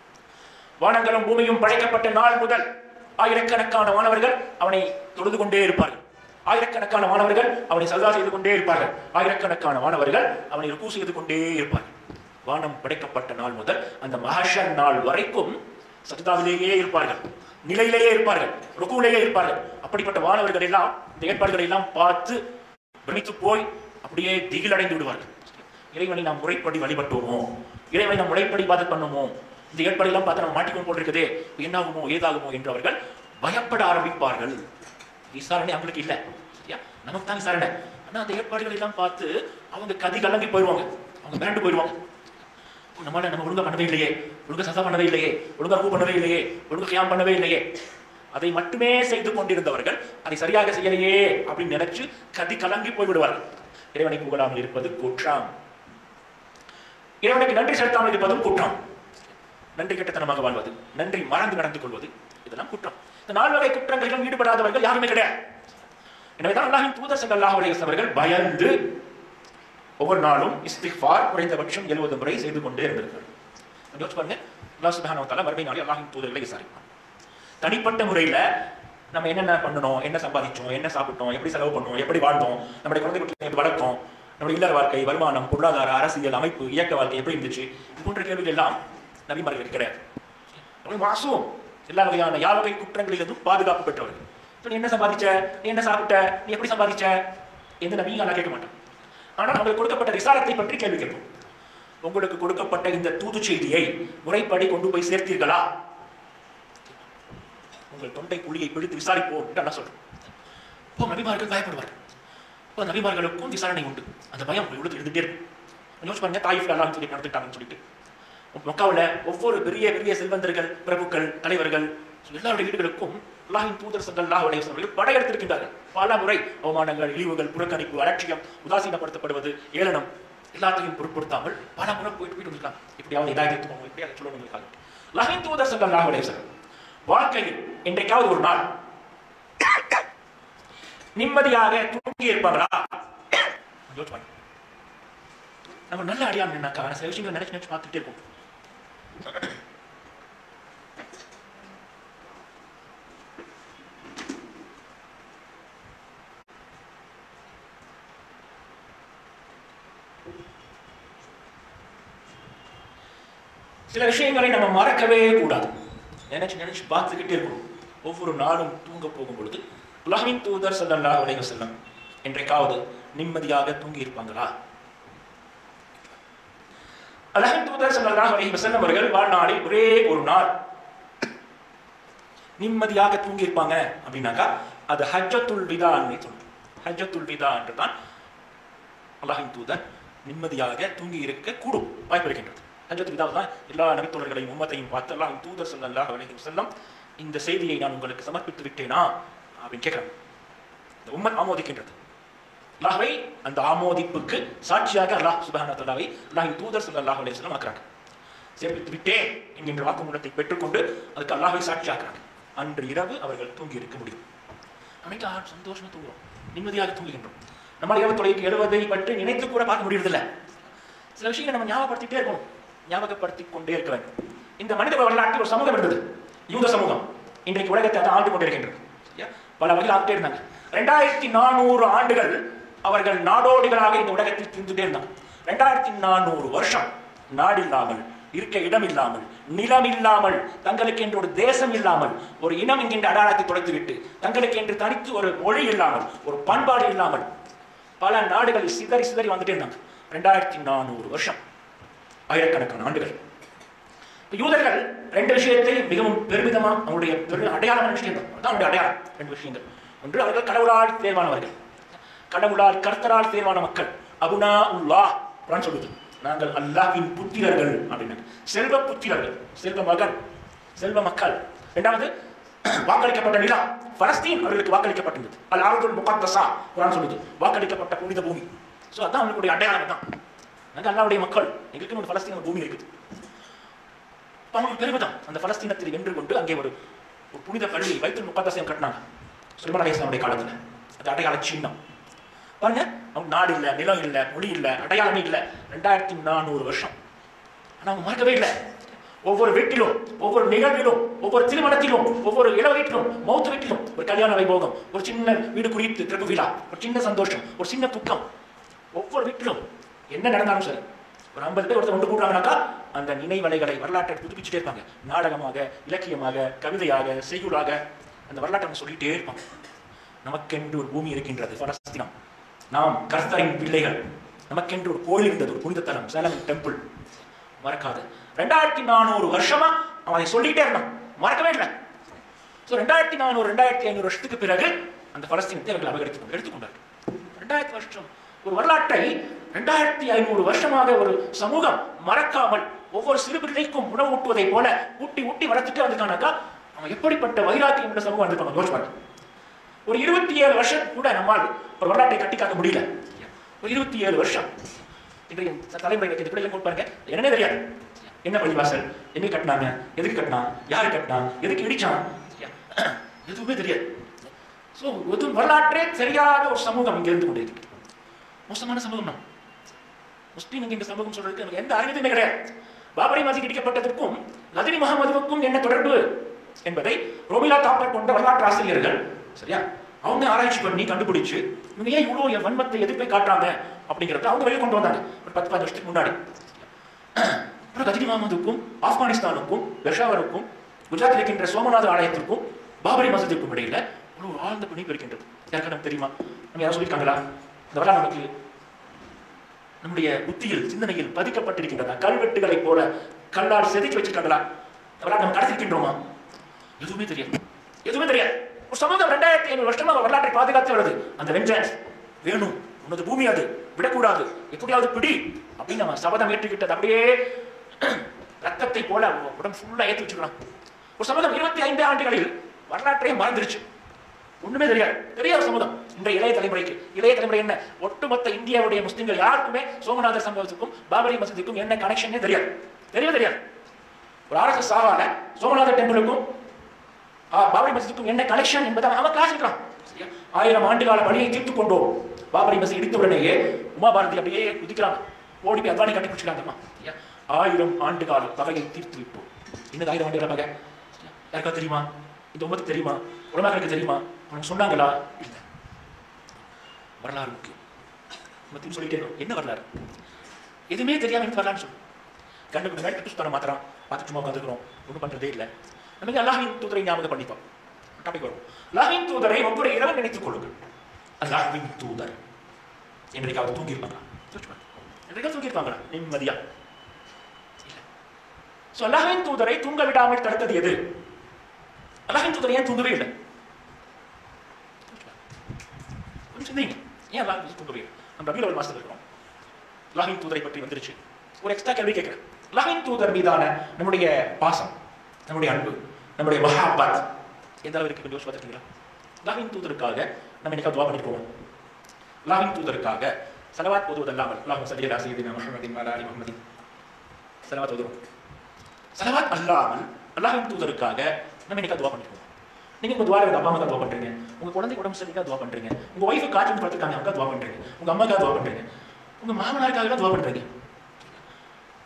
வானங்களும் பூமியும் படைக்கப்பட்ட நாள் முதல் ஆயிரக்கணக்கான மாணவர்கள் அவனை தொழுது கொண்டே இருப்பார்கள். ஆயிரக்கணக்கான மாணவர்கள் அவனை சஜதா செய்து கொண்டே இருப்பார்கள். ஆயிரக்கணக்கான மாணவர்கள் அவனை ருக்கு செய்து கொண்டே இருப்பார்கள். வானம் படைக்கப்பட்ட நாள் முதல் அந்த மஹஷர் நாள் வரைக்கும் சஜதாவிலேயே இருப்பார்கள், நிலையிலேயே இருப்பார்கள், ருக்குவிலேயே இருப்பார்கள். அப்படிப்பட்ட வானவர்கள் எல்லாம் இந்த ஏற்பாடுகளை எல்லாம் பார்த்து பிரமித்து போய் அப்படியே திகிலடைந்து விடுவார்கள். இறைவனை நாம் முறைப்படி வழிபட்டுவோமோ, இறைவனை நாம் முறைப்படி பாதத் பண்ணுமோ, இந்த ஏற்பாடுகள்லாம் பார்த்து நம்ம மாட்டிக்கொண்டு போட்டிருக்கதே, என்னாகுமோ ஏதாகுமோ என்று அவர்கள் பயப்பட ஆரம்பிப்பார்கள். விசாரணை அவங்களுக்கு இல்லை, நமக்கு தான் விசாரணை. ஆனா அந்த ஏற்பாடுகள் எல்லாம் பார்த்து அவங்க கதி கலங்கி போயிடுவாங்க, அவங்க மிரண்டு போயிடுவாங்க. நம்ம ஒழுங்கா பண்ணவே இல்லையே, ஒழுங்கா சதா பண்ணவே இல்லையே, ஒழுங்கா ரூ பண்ணவே இல்லையே, ஒழுங்கா கியாம் பண்ணவே இல்லையே. அதை மட்டுமே செய்து கொண்டிருந்தவர்கள் அதை சரியாக செய்யலையே அப்படின்னு நினைச்சு கதி கலங்கி போய்விடுவார்கள். இறைவனை புகழாமல் இருப்பது குற்றம், இறைவனுக்கு நன்றி செலுத்தாமல் இருப்பதும் குற்றம், நன்றி கெட்டத்தனமாக வாழ்வது, நன்றி மறந்து நடந்து கொள்வது, இதெல்லாம் குற்றம். இந்த 4 வகை குற்றங்களிலும் ஈடுபடாதவர்கள் யாருமே கிடையாது. எனவேதான் அல்லாஹ்வின் தூதர் ஸல்லல்லாஹு அலைஹி வஸல்லம் அவர்கள் பயந்து ஒவ்வொரு நாளும் இஸ்திக்ஃபார் குறைந்தபட்சம் 70 முறை செய்து கொண்டே இருந்திருக்கிறார். யோசிச்சு பாருங்க, அல்லாஹ் சுப்ஹானஹு வ தஆலா மறுமை நாளில் அல்லாஹ்வின் தூதர்களை விசாரிப்பார். தனிப்பட்ட முறையில் நம்ம என்னென்ன பண்ணணும், என்ன சம்பாதிச்சோம், என்ன சாப்பிட்டோம், எப்படி செலவு பண்ணோம், எப்படி வாழ்ந்தோம், நம்முடைய குழந்தைகளை எப்படி வளர்த்தோம், நம்முடைய இல்லற வாழ்க்கை, வருமானம், பொருளாதார, அரசியல் அமைப்பு, இயக்க வாழ்க்கை எப்படி இருந்துச்சு, இது போன்ற கேள்விகள் எல்லாம் நபிமார்களுக்கு கிடையாது. மாசூம், எல்லா வகையான யாவகை குற்றங்களிலிருந்தும் பாதுகாப்பு பெற்றவர்கள். நீ என்ன சம்பாதிச்ச, நீ என்ன சாப்பிட்ட, நீ எப்படி சம்பாதிச்ச, எந்த நபியும் நான் கேட்க மாட்டேன். ஆனால் அவங்களுக்கு கொடுக்கப்பட்ட ரிசாலத்தை பற்றி கேள்வி கேட்போம். உங்களுக்கு கொடுக்கப்பட்ட இந்த தூது செய்தியை முறைப்படி கொண்டு போய் சேர்த்தீர்களா? உங்கள் தொண்டை குழியை பிடித்து விசாரிப்போம் என்று நான் சொல்றேன். இப்போ நபிமார்கள் பயப்படுவார்கள். இப்போ நபிமார்களுக்கும் விசாரணை உண்டு. அந்த பயம் உள்ளது இருந்துட்டே இருக்கும். யோசிச்சு பாருங்க, தாயிஃப்ல எல்லாம் சொல்லி நடந்துட்டாங்கன்னு சொல்லிட்டு மக்காவில் ஒவ்வொரு பெரிய பெரிய செல்வந்தர்கள், பிரபுக்கள், தலைவர்கள் எல்லாருடைய வீடுகளுக்கும் அல்லாஹ்வின் தூதர் ஸல்லல்லாஹு அலைஹி வஸல்லம் அவர்கள் படையெடுத்திருக்கின்றார்கள். பல முறை அவமானங்கள், இழிவுகள், புறக்கணிப்பு, அலட்சியம், உதாசீனப்படுத்தப்படுவது, ஏளனம் எல்லாத்தையும் பொருட்படுத்தாமல் பல முறை போயிட்டு வந்திருக்காங்க. இப்படியாவது இதாயத்து போகணும், இப்படியாவது சொல்லணும் இருக்காங்க. அல்லாஹ்வின் தூதர் ஸல்லல்லாஹு அலைஹி வஸல்லம் வாழ்க்கையில் இன்றைக்காவது ஒரு நாள் நிம்மதியாக தூங்கி இருப்பாங்களா? நம்ம நல்ல அடியான் என்னக்கா சில விஷயங்களை நினைச்சு நினைச்சு பார்த்துட்டே இருப்போம். சில விஷயங்களை நம்ம மறக்கவே கூடாது, நினைச்சு நினைச்சு பார்த்துக்கிட்டே இருக்கணும். ஒவ்வொரு நாளும் தூங்க போகும் பொழுது அல்லாஹ்வின் தூதர் ஸல்லல்லாஹு அலைஹி வஸல்லம் என்றைக்காவது நிம்மதியாக தூங்கி இருப்பாங்களா? அல்லாஹ்வின் தூதர் ஸல்லல்லாஹு அலைஹி வஸல்லம் அவர்கள் வாழ்நாளில் ஒரே ஒரு நாள் நிம்மதியாக தூங்கி இருப்பாங்க அப்படின்னாக்கா அது ஹஜ்ஜத்துல் விதா என்று சொல்றோம். ஹஜ்ஜத்துல் விதா என்று தான் அல்லாஹ்வின் தூதர் நிம்மதியாக தூங்கி இருக்க கூடும் வாய்ப்பு இருக்கின்றது. ஹஜ்ஜத்துல் விதா தான் எல்லா நபித்தோழர்களையும் உம்மத்தையும் பார்த்து அல்லாஹ்வின் தூதர் ஸல்லல்லாஹு அலைஹி வஸல்லம் இந்த செய்தியை நான் உங்களுக்கு சமர்ப்பித்து விட்டேனா அப்படின்னு கேட்கிறாங்க. இந்த உம்மத் ஆமோதிக்கின்றது. அல்லாஹ்வை அந்த ஆமோதிப்புக்கு சாட்சியாக அல்லாஹ் சுப்ஹானஹு வ தஆலாவை அல்லாஹ்வின் தூதர் ஸல்லல்லாஹு அலைஹி வஸல்லம் ஆக்குறாங்க. சேர்த்து விட்டேன் என்கின்ற வாக்குமூலத்தை பெற்றுக்கொண்டு அதுக்கு அல்லாஹ்வை சாட்சியாக்குறாங்க. அன்று இரவு அவர்கள் தூங்கி இருக்க முடியும். அன்னைக்கு சந்தோஷமா தூங்குறோம், நிம்மதியாக தூங்குகின்றோம். நம்ம இரவு தொலைக்கு எழுவதை பற்றி நினைத்து கூட பார்க்க முடியறதில்ல. சில விஷயங்களை நம்ம ஞாபகப்படுத்திட்டே இருக்கணும், ஞாபகப்படுத்திக் கொண்டே இருக்க வேண்டும். இந்த மனித வரலாற்றில் ஒரு சமூகம் இருந்தது, யூத சமூகம். இன்றைக்கு உலகத்தை அதை ஆண்டு கொண்டிருக்கின்றது. பல வகையில் ஆகிட்டே இருந்தாங்க. 2400 ஆண்டுகள் அவர்கள் நாடோடிகளாக இந்த உலகத்தில் திரிந்துட்டே இருந்தாங்க. 2400 வருஷம் நாடில்லாமல், இருக்க இடம் இல்லாமல், நிலம் இல்லாமல், தங்களுக்கு என்று ஒரு தேசம் இல்லாமல், ஒரு இனம் என்கின்ற அடையாளத்தை தொலைத்துவிட்டு, தங்களுக்கு என்று தனித்து ஒரு மொழி இல்லாமல், ஒரு பண்பாடு இல்லாமல் பல நாடுகளில் சிதறி சிதறி வந்துட்டே இருந்தாங்க. 2400 வருஷம், ஆயிரக்கணக்கான ஆண்டுகள். யூதர்கள் 2 விஷயத்தை மிகவும் பெருமிதமா அவங்களுடைய அடையாளமான விஷயம் தான். அதான் அவருடைய அடையாளம். 2 விஷயங்கள். ஒன்று, அவர்கள் கடவுளால் தேர்வானவர்கள், கடவுளால் கர்த்தரால் தேர்வான மக்கள். அபுனா உல்லாஹ் குர்ஆன் சொல்லுது, நாங்கள் அல்லாஹ்வின் புத்திரர்கள் அப்படின்னு. செல்வ புத்திரர்கள், செல்வ மகன், செல்வ மக்கள். இரண்டாவது, வாக்களிக்கப்பட்ட நிலம் பலஸ்தீன் அவர்களுக்கு வாக்களிக்கப்பட்டிருந்தது. அல் அர்துல் முகத்தஸா குர்ஆன் சொல்லுது, வாக்களிக்கப்பட்ட புனித பூமி. ஸோ அதான் அவங்களுடைய அடையாளம் தான். நாங்கள் அல்லாஹ்வுடைய மக்கள், எங்களுக்கு ஒரு பலஸ்தீன் பூமி இருக்குது. அவங்களுக்கு பெருமிதம். அந்த பலஸ்தீனத்தில் வென்று கொண்டு அங்கே ஒரு புனித பள்ளி பைத்துல் முகத்தஸையும் கட்டினாங்க சுலைமான் அலைஹிஸ்ஸலாமுடைய காலத்தில். அது அடையாள சின்னம். பாருங்க, அவங்க நாடு இல்லை, நிலம் இல்லை, மொழி இல்லை, அடையாளமே இல்லை. 2400 வருஷம். ஆனா அவங்க மறக்கவே இல்லை. ஒவ்வொரு வீட்டிலும், ஒவ்வொரு நிகழ்விலும், ஒவ்வொரு திருமணத்திலும், ஒவ்வொரு இளவு வீட்டிலும், மௌத்து வீட்டிலும் ஒரு கல்யாண வைபோகம், ஒரு சின்ன வீடு குறித்து திறப்பு விழா, ஒரு சின்ன சந்தோஷம், ஒரு சின்ன துக்கம். ஒவ்வொரு வீட்டிலும் என்ன நடந்தாலும் சரி, ஒரு 50 பேர் ஒருத்தர் ஒன்று கூடுறாங்கனாக்கா அந்த நினைவலைகளை வரலாற்றை புதுப்பிச்சுட்டே இருப்பாங்க. நாடகமாக, இலக்கியமாக, கவிதையாக, செய்யுளாக அந்த வரலாற்றை சொல்லிட்டே இருப்பாங்க. நமக்கென்று ஒரு பூமி இருக்கின்றது, பலஸ்தீனம். நாம் கர்த்தரின் பிள்ளைகள். நமக்கென்று ஒரு கோயில் இருந்தது, ஒரு புனித தலம், சேலம் டெம்பிள். மறக்காது. 2400 வருஷமா அவன் அதை சொல்லிட்டே இருந்தான், மறக்கவே இல்லை. 2400 2500 வருஷத்துக்கு பிறகு அந்த பலஸ்தீனத்தை அவர்கள் எடுத்துக்கொண்டார்கள். 2000 வருஷம் ஒரு வரலாற்றை 2500 வருஷமாக ஒரு சமூகம் மறக்காமல் ஒவ்வொரு சிறு பிள்ளைக்கும் உணவு ஊட்டுவதை போல ஊட்டி ஊட்டி வளர்த்துட்டு வந்துட்டானாக்கா அவன் எப்படிப்பட்ட வைராக்கியம் என்ற சமூகம் வந்திருப்பாங்க யோசிப்பாங்க. ஒரு 27 வருஷம் கூட நம்மால் ஒரு வரலாற்றை கட்டி காக்க முடியல. ஒரு 27 வருஷம் இன்றைய தலைமுறைகளுக்கு இது கூட எல்லாம் பாருங்க, என்னன்னே தெரியாது. என்ன பள்ளிவாசல், எங்க கட்டினாங்க, எதுக்கு கட்டினான், யாரு கட்டினான், எதுக்கு இடிச்சான், எதுவுமே தெரியாது. ஸோ எதுவும் வரலாற்றே தெரியாத ஒரு சமூகம் இங்க இருந்து கொண்டே இருக்கு. மோசமான சமூகம் தான் முஸ்லீம். இந்த சமூகம் சொல்றதுக்கு எனக்கு எந்த அறிவுமே கிடையாது. பாபரி மஸ்ஜித் இடிக்கப்பட்டதற்கும் கஜினி முகமதுவுக்கும் என்ன தொடர்பு என்பதை ரோமிலா தாப்பர் போன்ற வரலாற்று ஆசிரியர்கள் சரியா அவங்க ஆராய்ச்சி பண்ணி கண்டுபிடிச்சு இவங்க ஏன் இவ்வளவு வன்மத்தை எதிர்ப்பை காட்டுறாங்க அப்படிங்கிறத அவங்க வெளியே கொண்டு வந்தாங்க ஒரு 10-15 வருஷத்துக்கு முன்னாடி. கஜினி முகமதுக்கும் ஆப்கானிஸ்தானுக்கும் பெஷாவருக்கும் குஜராத்தில் இருக்கின்ற சோமநாத ஆலயத்திற்கும் பாபரி மஸ்ஜித்திற்கும் இடையில ஒரு ஆழ்ந்த பிணைப்பு இருக்கின்றது. யாருக்கா நமக்கு தெரியுமா? நம்ம யாரும் சொல்லியிருக்காங்களா? இந்த வரலாறு நமக்கு நம்முடைய புத்தியில் சிந்தனையில் பதிக்கப்பட்டிருக்கின்றன. கல்வெட்டுகளை போல கல்லால் செதுக்கி வச்சிருக்காங்களா? வரலாறு நம்ம கடத்திருக்கின்றோமா? எதுவுமே தெரியாது, எதுவுமே தெரியாது. ஒரு சமூகம் 2500 வருஷமா வரலாற்றை பாதுகாத்து வருது. அந்த வெஞ்சன்ஸ் வேணும், உனது பூமி அது விடக்கூடாது, எப்படியாவது பிடி அப்படின்னு நம்ம சபதம் ஏற்றுக்கிட்டது அப்படியே ரத்தத்தை போல உடம்பு ஃபுல்லா ஏற்றி வச்சுக்கலாம். ஒரு சமூகம் 25 ஆண்டுகளில் வரலாற்றையே மறந்துருச்சு, ஒண்ணுமே தெரியாது. தெரியாத சமூகம் இன்றைய இளைய தலைமுறைக்கு. இளைய தலைமுறை என்ன, ஒட்டுமொத்த இந்தியாவுடைய முஸ்லிம்கள் யாருக்குமே சோமநாதர் சம்பவத்துக்கும் பாபரி மஸ்ஜிதுக்கும் என்ன கனெக்ஷனே தெரியாது, தெரியவே தெரியாது. ஒரு RSS சாவால சோமநாதர் டெம்பிளுக்கும் பாபரி மஸ்ஜிதுக்கும் என்ன கனெக்ஷன் என்பதை அவன் கிளாஸ் இருக்கலாம். 1000 ஆண்டு கால வழியை தீர்த்து கொண்டோம். பாபரி மஸ்ஜித் இடித்த உடனேயே உமா பாரதி அப்படியே குதிக்கிறாங்க, ஓடி போய் அத்வானி கட்டி பிடிச்சிருக்காங்கம்மா. 1000 ஆண்டு கால பகையை தீர்த்து வைப்போம். இன்னும் 1000 ஆண்டு கால பகை யாருக்கா தெரியுமா? இந்த உமத்து தெரியுமா? உலமாக்களுக்கு தெரியுமா? உனக்கு சொன்னாங்களா? இல்லை. வரலாறு முக்கியம். நம்ம சொல்லிட்டே இருக்கோம், என்ன வரலாறு? எதுவுமே தெரியாம எனக்கு வரலாறு சொல்லு. கண்ணுக்கு முன்னாடி கிறிஸ்துவனை மாத்திரம் பார்த்து சும்மா உட்காந்துக்கிறோம், ஒன்றும் பண்றதே இல்லை. நமக்கு அல்லாஹ்வின் தூதரை ஞாபகம் பண்ணிப்போம். டாபிக் வரும். அல்லாஹ்வின் தூதரை ஒவ்வொரு இரவும் நினைத்துக் கொள்ளுங்கள். அல்லாஹ்வின் தூதர் என்றைக்காவது தூங்கியிருப்பாங்களா? என்றைக்காவது தூங்கியிருப்பாங்களா நிம்மதியா? இல்லை. ஸோ அல்லாஹ்வின் தூதரை தூங்க விடாமல் தடுத்தது எது? அல்லாஹ்வின் தூதரை ஏன் தூங்கவே இல்லை? சிந்திங்க, ஏன் அல்லாஹ் தூங்கவே இல்லை? நம்ம ரபியுல் அவல் மாசத்துல இருக்கிறோம். அல்லாஹ்வின் தூதரை பற்றி வந்துருச்சு. ஒரு எக்ஸ்ட்ரா கேள்வி கேட்கிறேன். அல்லாஹ்வின் தூதர் மீதான நம்முடைய பாசம், நம்முடைய அன்பு, நம்முடைய மஹாபத் எந்த அளவு இருக்கு யோசிச்சு பார்த்துருக்கீங்களா? அல்லாஹ்வின் தூதருக்காக நம்ம என்னைக்காவது துஆ பண்ணிருக்கோம்? அல்லாஹ்வின் தூதருக்காக ஸலவாத் ஓதுவது அல்லாமல் அல்லாஹும்ம ஸல்லி அலா ஸய்யிதினா முஹம்மதின் வ அலா ஆலி முஹம்மதின் ஸலவாத் ஓதுறோம். ஸலவாத் அல்லாமல் அல்லாஹ்வின் தூதருக்காக நம்ம என்னைக்காவது துஆ பண்ணிருக்கோம்? நீங்க உங்க துஆல அப்பா அம்மாக்கு துஆ பண்றீங்க, உங்க குழந்தை உடம்பு சரியில்லையா துஆ பண்றீங்க, உங்க ஒய்ஃபு காய்ச்சல் படுத்துருக்காங்க அவங்க துஆ பண்றீங்க, உங்க அம்மாக்காக துஆ பண்றீங்க, உங்க மாமனாருக்காக துஆ பண்றீங்க.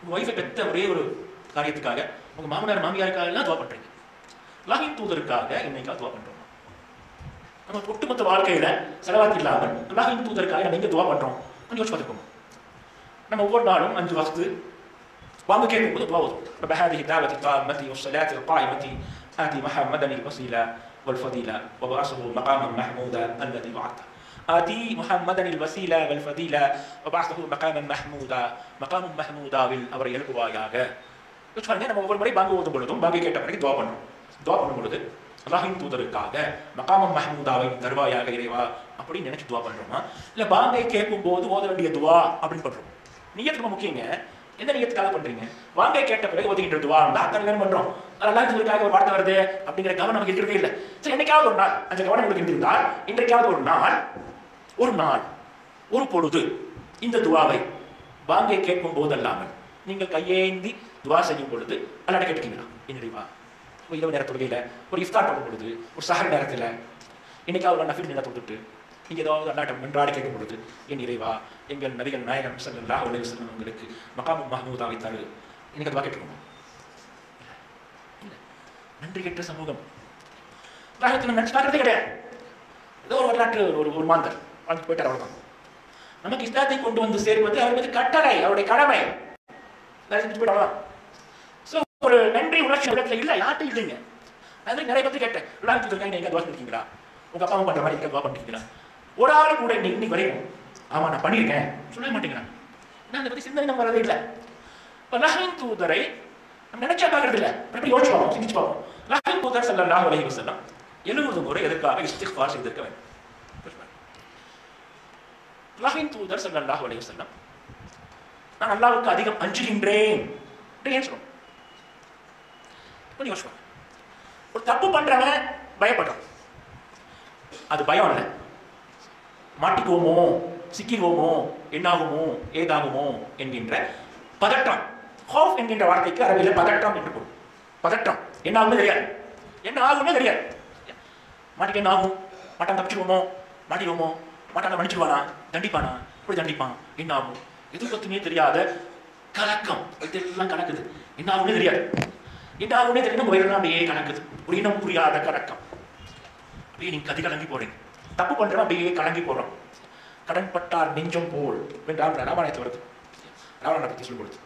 உங்க ஒய்ஃபை பெற்ற ஒரே ஒரு காரியத்துக்காக உங்க மாமனார் மாமியாருக்காக எல்லாம் துஆ பண்றீங்க. அல்லாஹ்வின் தூதருக்காக என்னைக்காவது துஆ பண்றோம்? நம்ம ஒட்டுமொத்த வாழ்க்கையில ஸலவாத் இல்லாமல் அல்லாஹ்வின் தூதருக்காக நம்ம எங்க துஆ பண்றோம்? கொஞ்சம் யோசிச்சு பார்த்துக்கோங்க. நம்ம ஒவ்வொரு நாளும் 5 வக்து வாங்க கேட்கும்போது துஆ ஓதுவோம். ரப்ப ஹாதிஹி தாவத்தி தாம்மத்தி வஸ்ஸலாத்தி القائمة آتي محمدا الوسيلة والفضيلة وبعثه مقاما محمودا الذي وعدته. آتي محمدا الوسيلة والفضيلة وبعثه مقاما محمودا. مقام محموதாவில் அவரை எழுப்புவாயாக. நம்ம ஒவ்வொரு முறை பாங்கு ஓதும் பொழுதும் பாங்கை கேட்ட பிறகு துஆ பண்றோம். துஆ பண்ணும் பொழுது அல்லாஹ்வின் தூதருக்காக மகாமம் மஹ்மூதாவை தருவாயாக இறைவா அப்படின்னு நினைச்சு துஆ பண்றோமா, இல்ல பாங்கை கேட்கும் போது ஓத வேண்டிய துஆ அப்படின்னு பண்றோம்? நியத் ரொம்ப முக்கியங்க. எந்த நியத்துக்காக பண்றீங்க? வாங்கை கேட்ட பிறகு ஓதுகின்ற துஆ அத்தனை நேரம் பண்றோம். அல்லாஹ்வின் தூதருக்காக ஒரு வார்த்தை வருது அப்படிங்கிற கவனம் நமக்கு இருக்கிறதே இல்லை. சரி, என்னைக்காவது ஒரு நாள் அந்த கவனம் உங்களுக்கு இருந்தால் இன்றைக்காவது ஒரு நாள் ஒரு பொழுது இந்த துஆவை வாங்கை கேட்கும் போது அல்லாமல் நீங்கள் கையேந்தி துஆ செய்யும் பொழுது அல்லாஹ்ட்ட கேட்டுக்கீங்களா? என்னடிவா ஒரு இரவு நேர தொழுகையில, ஒரு இஃப்தார் பண்ணும் பொழுது, ஒரு சஹர் நேரத்தில் இன்னைக்காவது ஒரு நஃபில் நேரத்தை தொட்டு நீங்க ஏதாவது அல்லாஹ்ட்ட மன்றாடி கேட்கும் பொழுது, என் இறைவா எங்கள் நபிகள் நாயகம் ஸல்லல்லாஹு அலைஹி வஸல்லம் உங்களுக்கு மகாமும் மஹ்மூதாவை தரு இன்னைக்கு துஆ கேட்டுக்கோங்க. நன்றி கெட்ட சமூகம். உலகத்தில் நினைச்சு பார்க்கறதே கிடையாது. ஏதோ ஒரு வரலாற்று ஒரு மாந்தர் வாழ்ந்து போயிட்டார், அவ்வளவுதான். நமக்கு இஸ்லாத்தை கொண்டு வந்து சேர்வது அவர் மீது கட்டளை, அவருடைய கடமை. போயிட்டு ஒரு நன்றி உணர்ச்சி உலகத்தில் இல்லை, யார்ட்டும் இல்லைங்க. அது நிறைய பேர் கேட்டேன், அல்லாஹ்வின் தூதருக்காக நீங்க துஆ பண்ணிருக்கீங்களா? உங்க அப்பா அம்மா பண்ற மாதிரி நீங்க துஆ பண்ணிருக்கீங்களா? ஒரு ஆள் கூட இன்னைக்கு வரைக்கும் ஆமா நான் பண்ணியிருக்கேன் சொல்லவே மாட்டேங்கிறாங்க. நான் அதை பத்தி சிந்தனை நம்ம வரதே இல்லை. அல்லாஹ்வின் தூதரை நம்ம நினைச்சா பார்க்கறது இல்லை. எப்படி யோசிச்சு பார்ப்போம், சிந்திச்சு பார்ப்போம். அல்லாஹ்வின் தூதர் ஸல்லல்லாஹு அலைஹி வஸல்லம் 70 முறை எதற்காக இஸ்திக்ஃபார் செய்திருக்க வேண்டும். அல்லாஹ்வின் தூதர் ஸல்லல்லாஹு அலைஹி வஸல்லம் நான் அல்லாஹ்வுக்கு அதிகம் அஞ்சுகின்றேன் ஏன் சொல்றோம்? கொஞ்சம் யோசிச்சு ஒரு தப்பு பண்றவன் பயப்படுறான். அது பயம் இல்லை, மாட்டிக்குவோமோ சிக்கிக்குவோமோ என்னாகுமோ ஏதாகுமோ என்கின்ற பதட்டம். ஹவுஃப் என்கின்ற வார்த்தைக்கு அரபியில் பதட்டம் என்று பொருள். பதட்டம் என்ன ஆகும்னு தெரியாது, என்ன ஆகும்னு தெரியாது. மாட்டிக்க என்ன ஆகும், மாட்டான் தப்பிச்சிருவோமோ, மாட்டிடுவோமோ, மாட்டான மன்னிச்சிருவானா, தண்டிப்பானா, இப்படி தண்டிப்பான், என்ன ஆகும், எது பத்தியுமே தெரியாத கலக்கம். இதெல்லாம் கலக்குது, என்ன ஆகும்னு தெரியாது. என்ன ஆகும்னே தெரியல, வயிறுலாம் அப்படியே கலக்குது, ஒரு இனம் புரியாத கலக்கம். அப்படியே நீங்க கதி கலங்கி போறீங்க. தப்பு பண்றோம், அப்படியே கலங்கி போறோம். கடன் பட்டார் நெஞ்சம் போல் ராமாயணத்தை வருது, ராவணனை பத்தி சொல்லி கொடுத்து.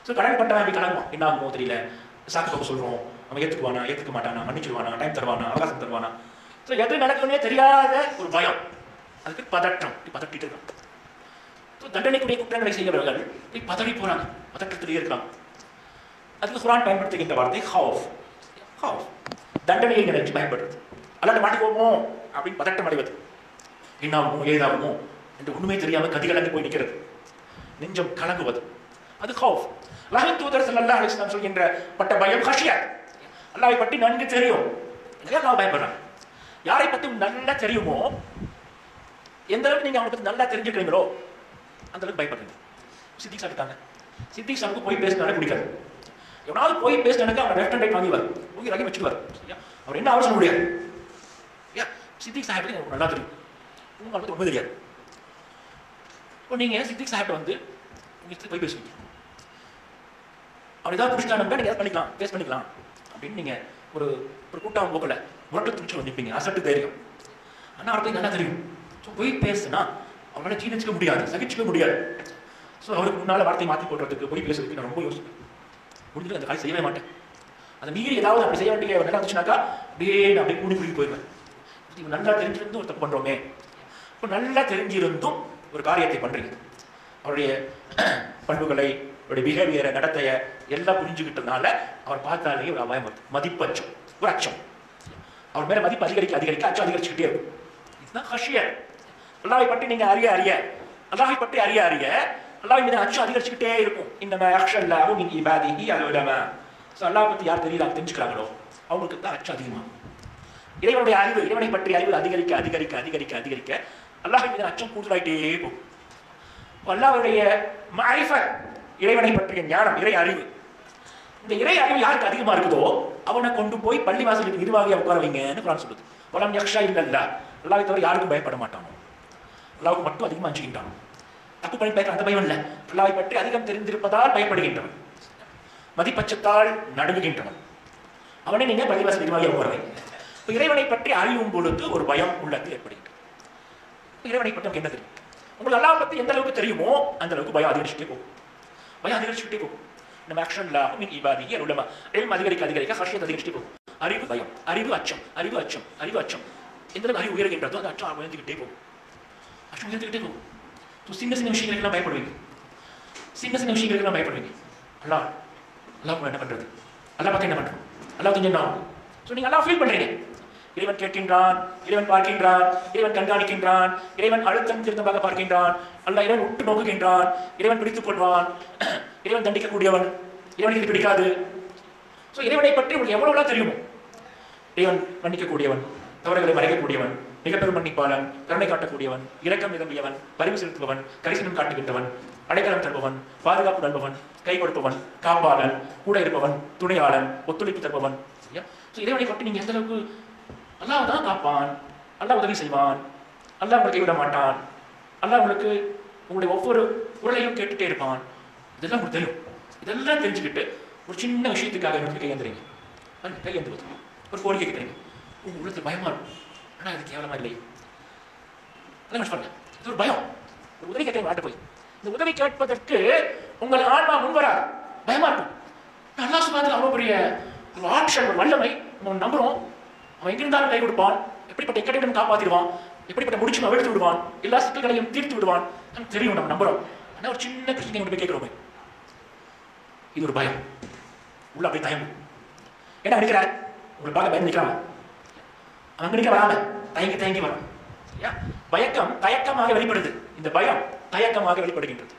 ஸோ கடன் பண்றவன் அப்படி கலங்குவான், என்ன ஆகுமோ தெரியல, சாக்கு பக்கம் சொல்றோம், அவன் ஏத்துக்குவானா ஏத்துக்க மாட்டானா, மன்னிச்சிருவானா, டைம் தருவானா, அவகாசம் தருவானா. ஸோ எது நடக்கும்னே தெரியாத ஒரு பயம், அதுக்கு பதட்டம். பதட்டிட்டு இருக்கான். ஸோ தண்டனைக்குரிய குற்றங்களை செய்யவர்கள் இப்படி பதறி போறாங்க, பதட்டத்திலேயே இருக்காங்க. அதுக்கு குர்ஆன் பயன்படுத்துகின்ற வார்த்தை ஹவுஃப். ஹவுஃப் தண்டனையை நினைச்சு பயன்படுறது, அல்லாட்ட மாட்டிக்குவோமோ அப்படின்னு பதட்டம் அடைவது, என்னாகுமோ ஏதாகுமோ என்று ஒண்ணுமே தெரியாம கதி கலங்கி போய் நிற்கிறது, நெஞ்சம் கலங்குவது, அது ஹவுஃப். அல்லாஹ்வின் தூதர் ஸல்லல்லாஹு அலைஹி வஸல்லம் சொல்கின்ற பட்ட பயம் ஹஷியத். அல்லாஹ்வை பற்றி நன்கு தெரியும், நான் பயப்படுறான். யாரை பத்தி நல்லா தெரியுமோ, எந்த அளவுக்கு நீங்க அவனை பத்தி நல்லா தெரிஞ்சுக்கிறீங்களோ அந்த அளவுக்கு பயப்படுறீங்க. சித்திக் சார் இருக்காங்க, சித்திக் சாருக்கு போய் பேசினாலே பிடிக்காது. எவனாவது போய் பேசினாக்க அவனை லெஃப்ட் அண்ட் ரைட் வாங்கிவார், தூக்கி ரகி வச்சுக்குவார். அவர் என்ன அவசியம் முடியாது. சித்திக் சாஹிப் எனக்கு நல்லா தெரியும், உங்களுக்கு அவனுக்கு ரொம்ப தெரியாது. இப்போ நீங்க சித்திக் சாஹிப் வந்து உங்களுக்கு போய் பேசுவீங்க, அவன் ஏதாவது பிடிச்சிட்டானுங்க, நீங்க ஏதாவது பண்ணிக்கலாம், பேஸ் பண்ணிக்கலாம் அப்படின்னு நீங்க ஒரு ஒரு கூட்டம் போக்கல முரட்டு துணிச்சு வந்துப்பீங்க, அசட்டு தைரியம். ஆனால் அவரை போய் நல்லா தெரியும். ஸோ போய் பேசுனா அவனால ஜீனிச்சுக்க முடியாது, சகிச்சுக்க முடியாது. ஸோ அவருக்கு முன்னால் வார்த்தை மாற்றி போடுறதுக்கு போய் பேசுறதுக்கு நான் ரொம்ப யோசிப்பேன். முடிஞ்சது அந்த காய் செய்யவே மாட்டேன். அதை மீறி ஏதாவது அப்படி செய்ய வேண்டிய நல்லா இருந்துச்சுனாக்கா அப்படியே நான் அப்படியே கூடி குடி போயிடுவேன். இவன் நல்லா தெரிஞ்சிருந்தும் ஒரு தப்பு பண்றோமே, இப்போ நல்லா தெரிஞ்சிருந்தும் ஒரு காரியத்தை பண்றீங்க, அவருடைய பண்புகளை, அவருடைய பிஹேவியரை, நடத்தைய எல்லாம் புரிஞ்சுக்கிட்டதுனால அவர் பார்த்தாலே ஒரு அபாயம் வருது, மதிப்பச்சம், ஒரு அச்சம். அவர் மேல மதிப்பு அதிகரிக்க அதிகரிக்க அச்சம் அதிகரிச்சுக்கிட்டே இருக்கும். இதுதான் ஹஷியத். அல்லாஹ்வை பற்றி நீங்க அறிய அறிய, அல்லாஹ்வை பற்றி அறிய அறிய அல்லாஹ்வின் மீது அச்சம் அதிகரிச்சுக்கிட்டே இருக்கும். இன்னமா யக்ஷல்லாஹு மின் இபாதிஹி அல் உலமா. ஸோ அல்லாஹ் பற்றி யார் தெரியல தெரிஞ்சுக்கிறாங்களோ அவங்களுக்கு தான் அச்சம் அதிகமாகும். இறைவனுடைய அறிவு, இறைவனை பற்றிய அறிவு அதிகரிக்க அதிகரிக்க அதிகரிக்க அதிகரிக்க அல்லாஹ்வின் மீது அச்சம் கூடுதலாயிட்டே போகும். அல்லாஹ்வுடைய மஅரிஃபத், இறைவனை பற்றிய ஞானம், இறை அறிவு, இந்த இறை அறிவு யாருக்கு அதிகமா இருக்குதோ அவனை கொண்டு போய் பள்ளி வாசலுக்கு நிர்வாகியா உட்கார வைங்கன்னு குர்ஆன் சொல்லுது. வலம் யக்ஷா இல்லல்லாஹ், அல்லாஹ்வை தவிர யாருக்கும் பயப்பட மாட்டானோ, அல்லாஹ்வுக்கு மட்டும் அதிகமாக அஞ்சுகின்றானோ. தப்பு பண்ணி பயப்பட அந்த பயம் இல்லை, அல்லாஹ்வை பற்றி அதிகம் தெரிந்திருப்பதால் பயப்படுகின்றவன், மதிப்பச்சத்தால் நடுங்குகின்றவன், அவனை நீங்க பள்ளி வாசல் நிர்வாகியா உட்கார வைங்க. இறைவனை பற்றி அறியும் பொழுது ஒரு பயம் உள்ளத்தில் ஏற்படுகின்றது. இறைவனை பற்றி நமக்கு என்ன தெரியும்? உங்களுக்கு அல்லாஹ் பற்றி எந்த அளவுக்கு தெரியுமோ அந்த அளவுக்கு பயம் அதிகரிச்சுட்டே போகும், பயம் அதிகரிச்சுட்டே போகும். நம்ம யக்ஷல்லாஹு மின் இபாதிஹி அல் உலமா, இல்ம் அதிகரிக்க அதிகரிக்க ஹஷியத் அதிகரிச்சுட்டே போகும். அறிவு பயம், அறிவு அச்சம், அறிவு அச்சம், அறிவு அச்சம். எந்த அளவுக்கு அறிவு உயர்கின்றதோ அந்த அச்சம் உயர்ந்துகிட்டே போகும், அச்சம் உயர்ந்துகிட்டே போகும். சின்ன சின்ன விஷயங்களுக்கெல்லாம் பயப்படுவீங்க, சின்ன சின்ன விஷயங்களுக்கெல்லாம் பயப்படுவீங்க. அல்லாஹ் அல்லாஹ் என்ன பண்றது, அல்லாஹ் பார்த்து என்ன பண்றோம், அல்லாஹ் கொஞ்சம் என்ன ஆகும். ஸோ நீங்க அல்லாஹ் ஃபீல் பண்றீங்க, இறைவன் கேட்கின்றான், இறைவன் பார்க்கின்றான், இறைவன் கண்காணிக்கின்றான், இறைவன் அழுத்தம் திருத்தமாக பார்க்கின்றான், அல்லாஹ் இறைவன் உற்று நோக்குகின்றான், இறைவன் பிடித்துக் கொள்வான், இறைவன் தண்டிக்கக்கூடியவன், இறைவனுக்கு இது பிடிக்காது. ஸோ இறைவனை பற்றி உங்களுக்கு எவ்வளவுலாம் தெரியுமோ, இறைவன் மன்னிக்கக்கூடியவன், தவறுகளை மறைக்கக்கூடியவன், மிக பெரும் மன்னிப்பாளன், கருணை காட்டக்கூடியவன், இரக்கம் நிரம்பியவன், பரிவு செலுத்துபவன், கரிசனம் காட்டுகின்றவன், அடைக்கலம் தருபவன், பாதுகாப்பு தருபவன், கை கொடுப்பவன், காப்பாளன், கூட இருப்பவன், துணையாளன், ஒத்துழைப்பு தருபவன். ஸோ இறைவனை பற்றி நீங்க எந்த அளவுக்கு, அல்லாஹ் தான் காப்பான், அல்லாஹ் உதவி செய்வான், அல்லாஹ் உங்களை கைவிட மாட்டான், அல்லாஹ் உங்களுக்கு உங்களுடைய ஒவ்வொரு குரலையும் கேட்டுட்டே இருப்பான், இதெல்லாம் உங்களுக்கு தெரியும். இதெல்லாம் தெரிஞ்சுக்கிட்டு ஒரு சின்ன விஷயத்துக்காக எனக்கு கையேந்துறீங்க, கையேந்துவது ஒரு கோரிக்கை கேட்குறீங்க, உங்க உள்ளத்தில் பயமா இருக்கும், ஆனால் அது கேவலமா இல்லை, அதான் பண்ணுங்க. இது ஒரு பயம், ஒரு உதவி கேட்க நாட்டு போய் இந்த உதவி கேட்பதற்கு உங்கள் ஆன்மா முன்வராது, பயமா இருக்கும். அல்லாஹ் சுப்ஹானஹு அவ்வளோ பெரிய ஒரு ஆட்சன், ஒரு வல்லமை, நம்ம நம்புறோம். அவன் எங்கிருந்தாலும் கை கொடுப்பான், எப்படிப்பட்ட இக்கட்டையும் காப்பாற்றிடுவான், எப்படிப்பட்ட முடிச்சு அவிழ்த்து விடுவான், எல்லா சிக்கல்களையும் தீர்த்து விடுவான், நமக்கு தெரியும், நம்ம நம்புறோம். ஆனால் ஒரு சின்ன பிரச்சனை கொண்டு போய் கேட்கிறோமே, இது ஒரு பயம், உள்ள அப்படியே தயங்கும். என்ன நினைக்கிறார், உங்களை பார்க்க பயம் நிற்கிறாங்க, அங்கடிக்க வராம தயங்கி தயங்கி வரும். பயக்கம் தயக்கமாக வெளிப்படுது. இந்த பயம் தயக்கமாக வெளிப்படுகின்றது.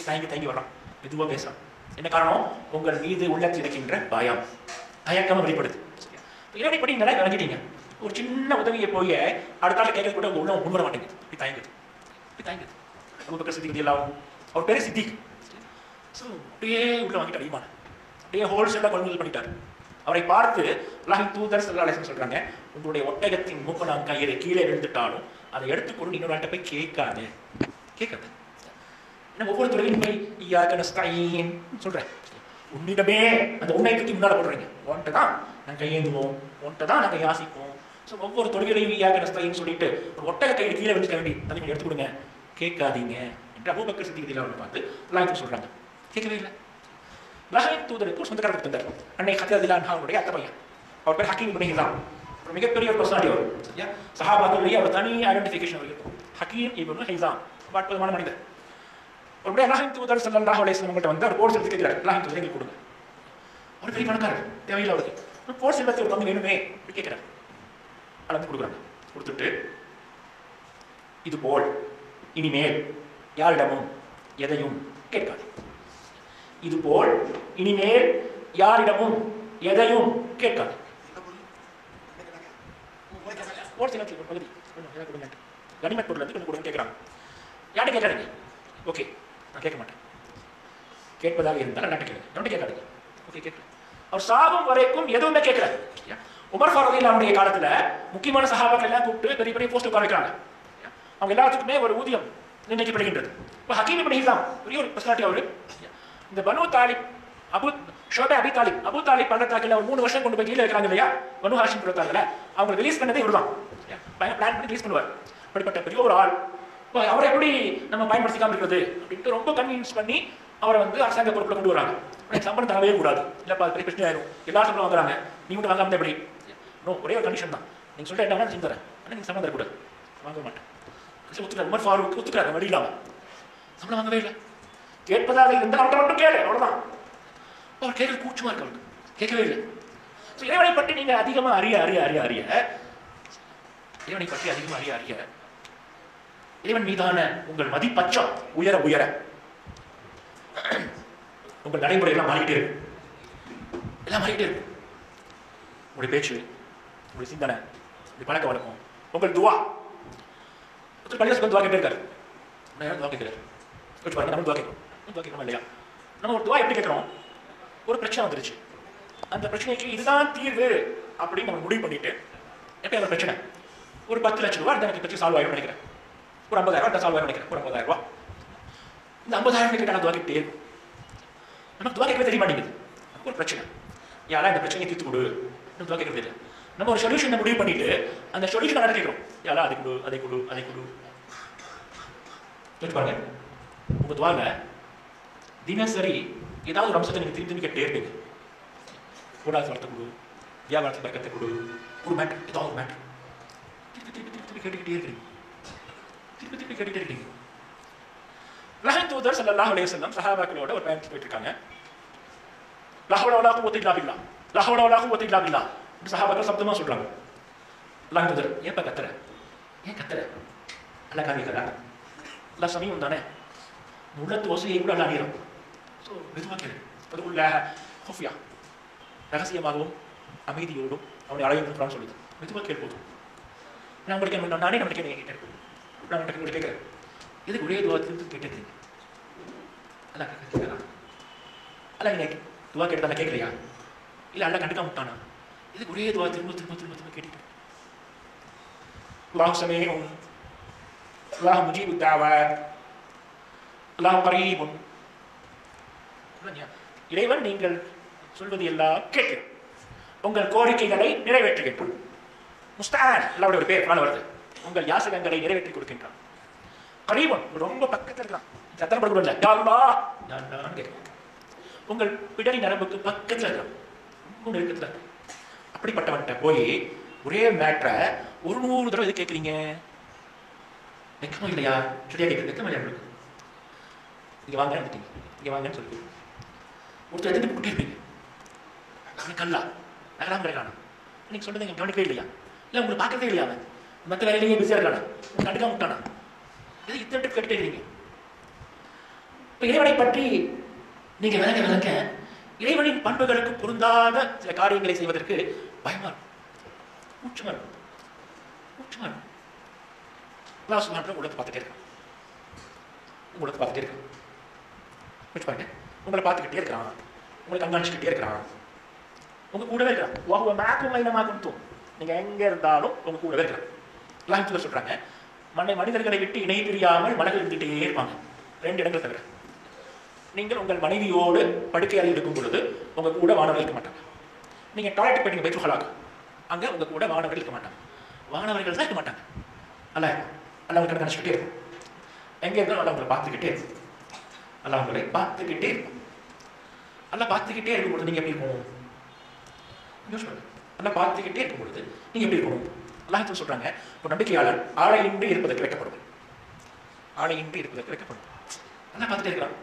தயங்கி தயங்கி வரான், மெதுவா பேசுறான். என்ன காரணம்? உங்கள் மீது உள்ளத்தில் இருக்கின்ற பயம், தயக்கம் வெளிப்படுது. இறைவனைப்படி நல்லா விளங்கிட்டீங்க. ஒரு சின்ன உதவியை போய் அடுத்த நாள் கேட்க கூட உள்ள முன்வர மாட்டேங்குது. இப்படி தயங்குது, இப்படி தயங்குது. அபூபக்கர் சித்திக் எல்லாம் அவர் பேரு சித்திக். அப்படியே உள்ள வாங்கிட்டு அடிமான அப்படியே ஹோல்சேலா கொள்முதல் பண்ணிட்டாரு. அவரை பார்த்து அல்லாஹ்வின் தூதர் ஸல்லல்லாஹு அலைஹி வஸல்லம் சொல்றாங்க, உங்களுடைய ஒட்டகத்தின் மூக்கணாங் கயிறு கீழே விழுந்துட்டாலும் அதை எடுத்துக்கொண்டு இன்னொரு ஆட்ட போய் கேட்காது. கேட்காது. ஏன்னா ஒவ்வொரு துறையிலும் போய் இய்யாக நஸ்தஈன் சொல்றேன். உன்னிடமே அந்த உன்னை பற்றி முன்னால போடுறீங்க. உன்கிட்ட தான் நாங்கள் கையேந்துவோம், உன்கிட்ட தான் நாங்கள் யாசிப்போம். ஸோ ஒவ்வொரு தொழிலையும் இய்யாக நஸ்தஈன் சொல்லிட்டு ஒரு ஒட்டக கயிறு கீழே விழுந்துக்க வேண்டி தனி எடுத்து கொடுங்க, கேட்காதீங்க என்று அபூபக்கர் சித்திக் ரலியல்லாஹு பார்த்து அல்லாஹ் சொல்றாங்க. கேட்கவே இல்லை. அல்லாஹ்வின் தூதருக்கு ஒரு சொந்தக்காரர் தந்தார். அன்னை ஹதீஜா ரலியல்லாஹு அன்ஹாவுடைய அத்தை பையன். அவர் பேர் ஹக்கீம் இப்னு ஹிஸாம். ஒரு மிகப்பெரிய ஒரு பர்சனாலிட்டி அவர். சரியா? சஹாபாக்களுடைய ஒரு தனி ஐடென்டிஃபிகேஷன் இருக்கும். ஹக்கீம் இப்னு ஹிஸாம் அற்புதமான மனிதர். ஒருமுறை அல்லாஹ்வின் தூதர் ஸல்லல்லாஹு அலைஹி வஸல்லம் கிட்ட வந்து ஒரு போர் செலுத்தி கேட்கிறார், அல்லாஹ்வின் தூதர் எங்களுக்கு கொடுங்க. அவர் பெரிய பணக்காரர், தேவையில்லை அவருக்கு. ஒரு போர் செல்வத்தை ஒரு பங்கு வேணுமே கேட்கிறார். அளந்து கொடுக்குறாங்க. கொடுத்துட்டு இது போல் இனிமேல் யாரிடமும் எதையும் கேட்காது. இது போல் இனிமேல் யாரிடமும் எதையும் கேட்காது. கனிமத் பொருள் வந்து கொஞ்சம் கேட்கிறாங்க. யார்கிட்ட கேட்காதீங்க. ஓகே, நான் கேட்க மாட்டேன். கேட்பதாக இருந்தால் நான் கேட்காதீங்க. கேட்காதீங்க. ஓகே, கேட்கிறேன். அவர் சாகும் வரைக்கும் எதுவுமே கேட்கல. உமர் ஃபாரூக் ரலியல்லாஹு காலத்துல முக்கியமான சஹாபாக்கள் எல்லாம் கூப்பிட்டு பெரிய பெரிய போஸ்ட் உட்கார வைக்கிறாங்க. அவங்க எல்லாத்துக்குமே ஒரு ஊதியம் நிர்ணயிக்கப்படுகின்றது. இப்போ ஹக்கீம் இப்னு ஹிஸாம் பெரிய ஒரு பர்சனாலிட்டி அவரு. இந்த பனு தாலிப் அபு தாலிப் பள்ளத்தாக்கில் ஒரு 3 வருஷம் கொண்டு போய் கீழே இருக்கிறாங்க இல்லையா, பனு ஹாஷிம் பள்ளத்தாக்கில் அவங்க ரிலீஸ் பண்ணதே இவர்தான். பிளான் பண்ணி ரிலீஸ் பண்ணுவார். அப்படிப்பட்ட பெரிய ஒரு ஆள். அவரை எப்படி நம்ம பயன்படுத்திக்காம இருக்கிறது அப்படின்ட்டு ரொம்ப கன்வின்ஸ் பண்ணி அவரை வந்து அரசாங்க பொறுப்பில் கொண்டு வராங்க. சம்பளம் தரவே கூடாது, இல்லப்பா பெரிய பிரச்சனை ஆயிரும், எல்லா சம்பளம் வாங்குறாங்க, நீ மட்டும் வாங்காம எப்படி? ஒரே ஒரு கண்டிஷன் தான், நீங்க சொல்லிட்டு என்ன செஞ்சு தரேன், ஆனால் நீங்க சம்பளம் தரக்கூடாது. வாங்க மாட்டேன். ஒத்துக்கிறார். உமர் ஃபாரூக் ஒத்துக்கிறார். வழி இல்லாம சம்பளம் வாங்கவே இல்லை. கேட்பதாக இருந்தால் அவர்கிட்ட மட்டும் கேளு, அவ்வளவுதான். அவர் கேட்கறது கூச்சமா இருக்கு, அவருக்கு கேட்கவே இல்லை. இறைவனை பற்றி நீங்க அதிகமா அறிய அறிய அறிய அறிய இறைவனை பற்றி அதிகமா அறிய அறிய இறைவன் மீதான உங்கள் மதிப்பச்சம் உயர உயர உங்கள் நடைமுறை எல்லாம் மாறிக்கிட்டே இருக்கு. எல்லாம் மாறிக்கிட்டே இருக்கு. உங்களுடைய பேச்சு, உங்களுடைய சிந்தனை, உங்களுடைய பழக்க வழக்கம், உங்கள் துவா. பள்ளியாசுக்கு துவா கேட்டே இருக்காரு. துவா கேட்கிறாரு. பாருங்க, நம்ம துவா கேட்கிறோம். துவா கேட்கிறோம் இல்லையா? நம்ம ஒரு துவா எப்படி கேட்கிறோம்? ஒரு பிரச்சனை வந்துருச்சு, அந்த பிரச்சனைக்கு இதுதான் தீர்வு அப்படின்னு நம்ம முடிவு பண்ணிட்டு, எப்ப அந்த பிரச்சனை ஒரு 10 லட்சம் ரூபாய் எனக்கு பிரச்சனை சால்வ் ஆயிடும் நினைக்கிறேன், ஒரு 50,000 சால்வ் ஆயிடும் நினைக்கிறேன், ஒரு 50,000 ரூபாய். இந்த 50,000 கேட்டால் துவா கேட்டே இருக்கும். நமக்கு துவா கேட்கவே தெரிய மாட்டேங்குது. ஒரு பிரச்சனை, யாரா இந்த பிரச்சனையை தீர்த்து கொடு, நம்ம துவா கேட்கறது இல்லை. நம்ம ஒரு சொல்யூஷனை முடிவு பண்ணிட்டு அந்த சொல்யூஷன் நடத்தி கேட்கிறோம், யாரா அதை கொடு அதை கொடு அதை கொடு. பாருங்க, உங்க துவால தினசரி ஏதாவது ஒரு அம்சத்தை நீங்க திரும்பி திரும்பி கேட்டே இருப்பீங்க. கூடாது வளர்த்த கொடு, வியாபாரத்தை பறக்கத்தை கொடு, ஒரு மேட்டர், ஏதாவது ஒரு மேட்டர் திருப்பி திருப்பி திருப்பி திருப்பி கேட்டுக்கிட்டே இருக்கிறீங்க. திருப்பி திருப்பி கேட்டுக்கிட்டே இருக்கீங்க. அல்லாஹ்வின் தூதர் ஸல்லல்லாஹு அலைஹி வஸல்லம் சஹாபாக்களோட ஒரு பயணத்துக்கு போயிட்டு இருக்காங்க. லா ஹவ்ல வலா குவத்த இல்லா பில்லாஹ், லா ஹவ்ல வலா குவத்த இல்லா பில்லாஹ் சஹாபாக்கள் சப்தமா சொல்றாங்க. அல்லாஹ்வின் தூதர், ஏன் கத்துற, ஏன் கத்துற? அல்லாஹ் காமிக்கிறா, அல்லாஹ் சமீபம் தானே, உள்ளத்து ஓசையை கூட அல்லாஹ் அறியறான். ஸோ மெதுவாக கேளு. அதுக்குள்ள ஹுஃபியா, ரகசியமாகவும் அமைதியோடும் அவனை அழையுன்னு சொல்லுது. மெதுவாக கேள் போதும். நான் உங்களுக்கு நானே நம்மளுக்கு கேட்டேன், நான் உங்களுக்கு கேட்குறேன், எதுக்கு ஒரே துவா திருப்பி கேட்டுருக்கீங்க? அல்லாஹ் கேட்கலாம். அல்லாஹ் நீங்கள் துவா கேட்டதால கேட்கலையா? இல்லை அல்லாஹ் கண்டுக்காம விட்டானா? இதுக்கு ஒரே துவா திரும்ப திரும்ப திரும்ப திரும்ப கேட்டுட்டு, அல்லாஹ் சமீஉன், அல்லாஹ் முஜீபு தாவத், அல்லாஹ் கரீபுன். இறைவன் நீங்கள் சொல்வது எல்லாம் கேட்கிறோம், உங்கள் கோரிக்கைகளை நிறைவேற்றுகின்றான். முஸ்தான் அல்லாஹ்வுடைய ஒரு பேர் வருது, உங்கள் யாசகங்களை நிறைவேற்றி கொடுக்கின்றான். கரீபன் ரொம்ப பக்கத்தில் இருக்கான், சத்தம் படக்கூடாது, யா அல்லாஹ் யா அல்லாஹ்னு கேட்கிறான். உங்கள் பிடரி நரம்புக்கு பக்கத்தில் இருக்கான், ரொம்ப நெருக்கத்தில். அப்படிப்பட்டவன்கிட்ட போய் ஒரே மேட்டரை 100 தடவை எது கேட்குறீங்க? வெக்கமா இல்லையா? சரியா கேட்குறது, வெக்கமா இல்லையா உங்களுக்கு? இங்கே வாங்க வந்துட்டீங்க, இங்கே வாங்கன்னு சொல்லி ஒருத்தர் எடுத்துட்டு போட்டே இருப்பீங்க. கல்லா நகராம கிடைக்கானா? நீங்க சொல்றது எங்க கவனிக்கவே இல்லையா? இல்லை உங்களுக்கு பார்க்கறதே இல்லையா? அவன் மற்ற வேலையிலேயே பிஸியாக இருக்கானா? கண்டுக்காம விட்டானா? இது இத்தனை கேட்டுட்டே இருக்கீங்க. இப்போ இறைவனை பற்றி நீங்க விளக்க விளக்க இறைவனின் பண்புகளுக்கு பொருந்தாத சில காரியங்களை செய்வதற்கு பயமா இருக்கும், கூச்சமா இருக்கும், கூச்சமா இருக்கும். உலகத்தை பார்த்துட்டே இருக்கான், உலகத்தை பார்த்துட்டே இருக்கான். பாருங்க, உங்களை பார்த்துக்கிட்டே இருக்கிறான், உங்களை கண்காணிச்சுக்கிட்டே இருக்கிறான், உங்க கூடவே இருக்கிறான். நீங்க எங்க இருந்தாலும் உங்க கூடவே இருக்கிறான். சொல்றாங்க, மனிதர்களை விட்டு இணை பிரியாமல் மலர்கள் இருந்துகிட்டே இருப்பாங்க. 2 இடங்கள் தவிர. நீங்கள் உங்கள் மனைவியோடு படுக்கை அறையில் இருக்கும் பொழுது உங்க கூட வானவர்கள் இருக்க மாட்டாங்க. நீங்க டாய்லெட் போயிட்டீங்க, பெட்ரோலாக, அங்க உங்க கூட வானவர்கள் இருக்க மாட்டாங்க. வானவர்கள் தான் இருக்க மாட்டாங்க. அல்ல அல்ல அவங்க கண்காணிச்சுக்கிட்டே இருக்கும். எங்க இருந்தாலும் அல்ல உங்களை பார்த்துக்கிட்டே இருக்கும். அல்ல உங்களை பார்த்துக்கிட்டே இருக்கும். அல்ல பார்த்துக்கிட்டே இருக்கும் பொழுது நீங்க எப்படி இருக்கணும்? அல்ல பார்த்துக்கிட்டே இருக்கும் பொழுது நீங்க எப்படி இருக்கணும்? அல்லாஹ் சொல்றாங்க, ஒரு நம்பிக்கையாளர் ஆளையின்றி இருப்பதற்கு வைக்கப்படும். ஆளையின்றி இருப்பதற்கு வைக்கப்படும். நல்லா பார்த்துட்டே இருக்கலாம்.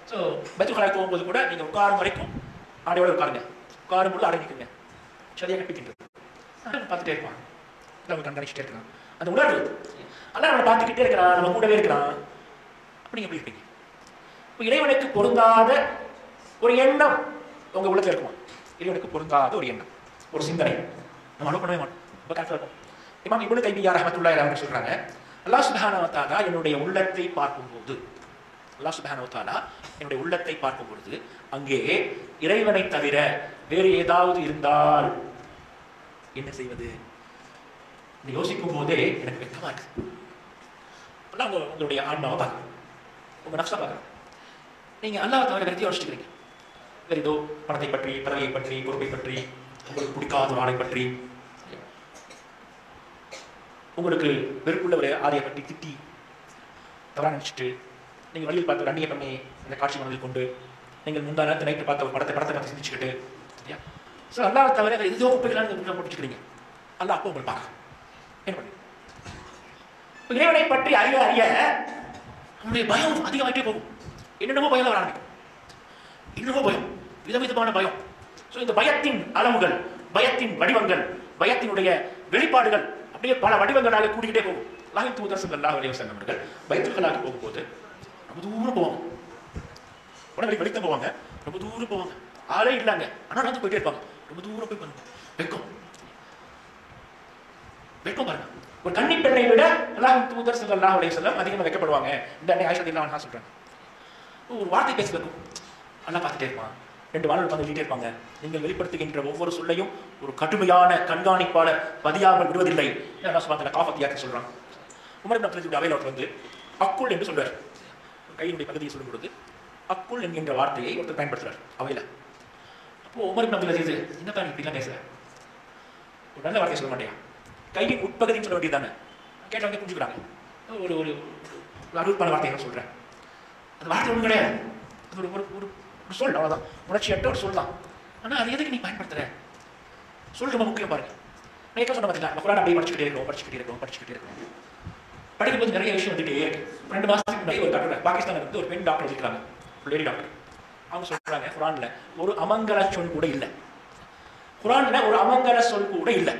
ஸோ பைத்துல் போகும்போது கூட நீங்க உட்காரும் வரைக்கும் ஆடையோட உட்காருங்க, உட்காரும் பொழுது ஆடை நிற்குங்க, சரியாக கட்டிக்கிட்டு பார்த்துட்டே இருப்பான். அவங்க கண்காணிச்சுட்டே இருக்கான். அந்த உணர்வு அல்ல நம்ம பார்த்துக்கிட்டே இருக்கிறான், நம்ம கூடவே இருக்கிறான். அப்படி எப்படி இருப்பீங்க? இப்போ இறைவனுக்கு பொருந்தாத ஒரு எண்ணம் உங்க உள்ளத்தில் இருக்குமா? இறைவனுக்கு பொருந்தாத ஒரு எண்ணம், ஒரு சிந்தனை நம்ம அனுப்ப பண்ணவே மாட்டோம். ரொம்ப கரெக்டாக இருக்கும். இமாம் இப்னு தைமிய்யா ரஹ்மத்துல்லாஹி அலைஹி சொல்றாங்க, அல்லாஹ் சுப்ஹானஹு வ தஆலா என்னுடைய உள்ளத்தை பார்க்கும்போது, அல்லாஹ் சுப்ஹானஹு வ தஆலா என்னுடைய உள்ளத்தை பார்க்கும் பொழுது அங்கே இறைவனை தவிர வேறு ஏதாவது இருந்தால் என்ன செய்வது? யோசிக்கும் போதே எனக்கு வெட்கமா இருக்கு. உங்களுடைய ஆன்மாவை பார்க்கணும், உங்க நஃப்ஸை பார்க்கணும். நீங்க அல்லாஹ் தவிர வேறு யோசிச்சுக்கிறீங்க. வேறு ஏதோ பணத்தை பற்றி, பதவியை பற்றி, பொறுப்பை பற்றி, உங்களுக்கு பிடிக்காத ஒரு ஆளை பற்றி, உங்களுக்கு வெறுப்புள்ள ஒரு ஆதையை பற்றி திட்டி தவறாக நினைச்சிட்டு நீங்கள் வழியில் பார்த்து ரன்னியை பண்ணி இந்த காட்சி மனதில் கொண்டு நீங்கள் முந்தா நேரத்தை நைட்டு பார்த்த ஒரு படத்தை பார்த்து சிந்திச்சுக்கிட்டு சரியா? ஸோ அல்லாஹ் தவிர எதோ உப்பைகளாக முடிச்சுக்கிறீங்க. அல்லாஹ் அப்போ உங்களை பார்க்க என்ன பண்ணி இறைவனை பற்றி அறிய அறிய நம்முடைய பயம் அதிகமாகிட்டே போகும். என்னென்னமோ பயம் வர ஆரம்பிக்கும், இன்னமும் பயம், விதவிதமான பயம். ஸோ இந்த பயத்தின் அளவுகள், பயத்தின் வடிவங்கள், பயத்தினுடைய வெளிப்பாடுகள் அப்படியே பல வடிவங்களாக கூடிக்கிட்டே போகும். அல்லாஹ்வின் தூதர் ஸல்லல்லாஹு அலைஹி வஸல்லம் அவர்கள் பைத்துல் கலாக்கு போகும்போது ரொம்ப தூரம் போவாங்க. உடனே வெளித்த போவாங்க, ரொம்ப தூரம் போவாங்க, ஆளே இல்லைங்க, ஆனால் நடந்து போயிட்டே இருப்பாங்க. ரொம்ப தூரம் போய் பண்ணுங்க, வெக்கம் வெக்கம் பாருங்க. ஒரு கன்னி பெண்ணை விட அல்லாஹ்வின் தூதர் ஸல்லல்லாஹு அலைஹி வஸல்லம் அதிகமாக வெக்கப்படுவாங்க. இந்த அன்னை ஆயிஷா ரலியல்லாஹு அன்ஹா சொல்றாங்க, ஒரு வார்த்தை பேசி வைக்கும், அல்லாஹ் பார்த்துட்டே இருப்பான். 2 வானவர்கள் உட்கார்ந்து சொல்லிட்டே இருப்பாங்க, நீங்கள் வெளிப்படுத்துகின்ற ஒவ்வொரு சொல்லையும் ஒரு கடுமையான கண்காணிப்பாளர் பதியாமல் விடுவதில்லை. அல்லாஹ் சுப்ஹானஹு வ தஆலா காஃபத்தியாக்கு சொல்றாங்க. உமர் இப்னு அப்துல் அவையில் ஒருத்தர் வந்து அக்குல் என்று சொல்றார். கையினுடைய பகுதியை சொல்லும் பொழுது அக்குல் என்கின்ற வார்த்தையை ஒருத்தர் பயன்படுத்துறார் அவையில். அப்போ உமர் இப்னு அப்துல் அசீஸ், என்னப்பா இப்படிலாம் பேசுற, ஒரு நல்ல வார்த்தையை சொல்ல மாட்டியா, கையின் உட்பகுதின்னு சொல்ல வேண்டியது தானே? கேட்டவங்க புரிஞ்சுக்கிறாங்க. ஒரு ஒரு அருட்பான வார்த்தையை சொல்றேன், அந்த வார்த்தை ஒன்றும் கிடையாது, அது ஒரு ஒரு சொல், அவ்வளோதான், உணர்ச்சியற்ற ஒரு சொல் தான். ஆனால் அது எதுக்கு நீ பயன்படுத்துற? சொல் ரொம்ப முக்கியம் பாருங்க. நான் சொன்ன பார்த்தீங்களா, நம்ம குரான் அப்படியே படிச்சுக்கிட்டே இருக்கோம். படிக்கும்போது நிறைய விஷயம் வந்துட்டே இருக்கு. 2 மாசத்துக்கு முன்னாடி ஒரு டாக்டர் பாகிஸ்தான்ல இருந்து ஒரு பெண் டாக்டர் இருக்காங்க, லேடி டாக்டர். அவங்க சொல்றாங்க, குரான்ல ஒரு அமங்கல சொல் கூட இல்லை. குரான்ல ஒரு அமங்கல சொல் கூட இல்லை.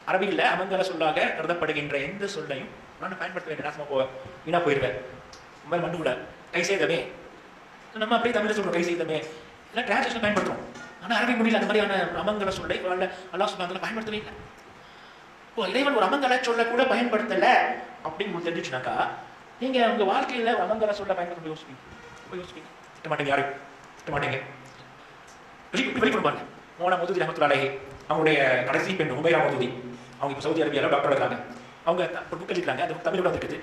அரபியில் அமங்கல சொல்லாக கருதப்படுகின்ற எந்த சொல்லையும் நான் பயன்படுத்த வேண்டிய நாசமா வீணா போயிருவேன். மறு மண்டு கூட கை செய்தமே, நம்ம அப்படியே தமிழ் சொல்றோம், கை செய்தமே, இல்லை டிரான்ஸ்லேஷன் பயன்படுத்துறோம். ஆனால் அரபி மொழியில் அந்த மாதிரியான அமங்கல சொல்லை குரான்ல அல்லாஹ் சுப்ஹானஹு வ தஆலா பயன்படுத்தவே இல்லை. இப்போ இறைவன் ஒரு அமங்கல சொல்ல கூட பயன்படுத்தல அப்படின்னு தெரிஞ்சுச்சுனாக்கா, நீங்க உங்க வாழ்க்கையில ஒரு அமங்கல சொல்ல பயன்படுத்த யோசிப்பீங்க. திட்ட மாட்டீங்க, யாரும் திட்ட மாட்டீங்க. வெளிக்கொண்டு பாருங்க. மோனா மௌதூதி ரஹ்மத்துல்லாஹி அலைஹி, அவங்களுடைய கடைசி பெண் உமைரா மௌதூதி, அவங்க இப்போ சவுதி அரேபியாவில் டாக்டர் இருக்காங்க. அவங்க ஒரு புக் எழுதிருக்காங்க, அந்த புக் தமிழோட இருக்குது,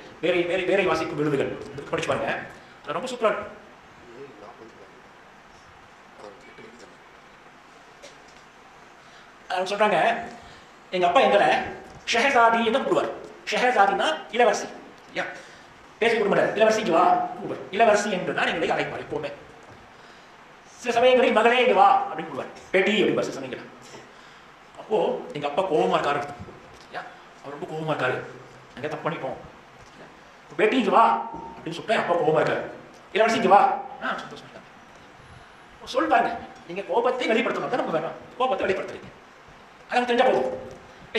வேரை வாசிக்கும் விருதுகள், படிச்சு பாருங்க, ரொம்ப சூப்பரா இருக்கு. அவங்க சொல்றாங்க, எங்க அப்பா எங்களை ஷெஹசாதி என்று கூடுவார். ஷெஹசாதினா இளவரசி, பேசி கொடுக்க இளவரசிக்கு வா கூடுவார். இளவரசி என்றுதான் எங்களை அழைப்பார் எப்பவுமே. சில சமயங்களில் மகளே இங்க வா அப்படின்னு கூடுவார், பேட்டி அப்படின்பார் சில சமயங்கள். அப்போ எங்க அப்பா கோபமா இருக்காரு, அவர் ரொம்ப கோபமா இருக்காரு, எங்க தப்பு பண்ணிப்போம், பேட்டி இங்க வா அப்படின்னு சொல்லிட்டு அப்பா கோபமா இருக்காரு, இளவரசி இங்க வா, சந்தோஷம் இருக்காங்க. சொல்றாங்க, நீங்க கோபத்தை வெளிப்படுத்தணும் தான் நமக்கு வேணும், கோபத்தை வெளிப்படுத்துறீங்க, அது தெரிஞ்சா போதும்.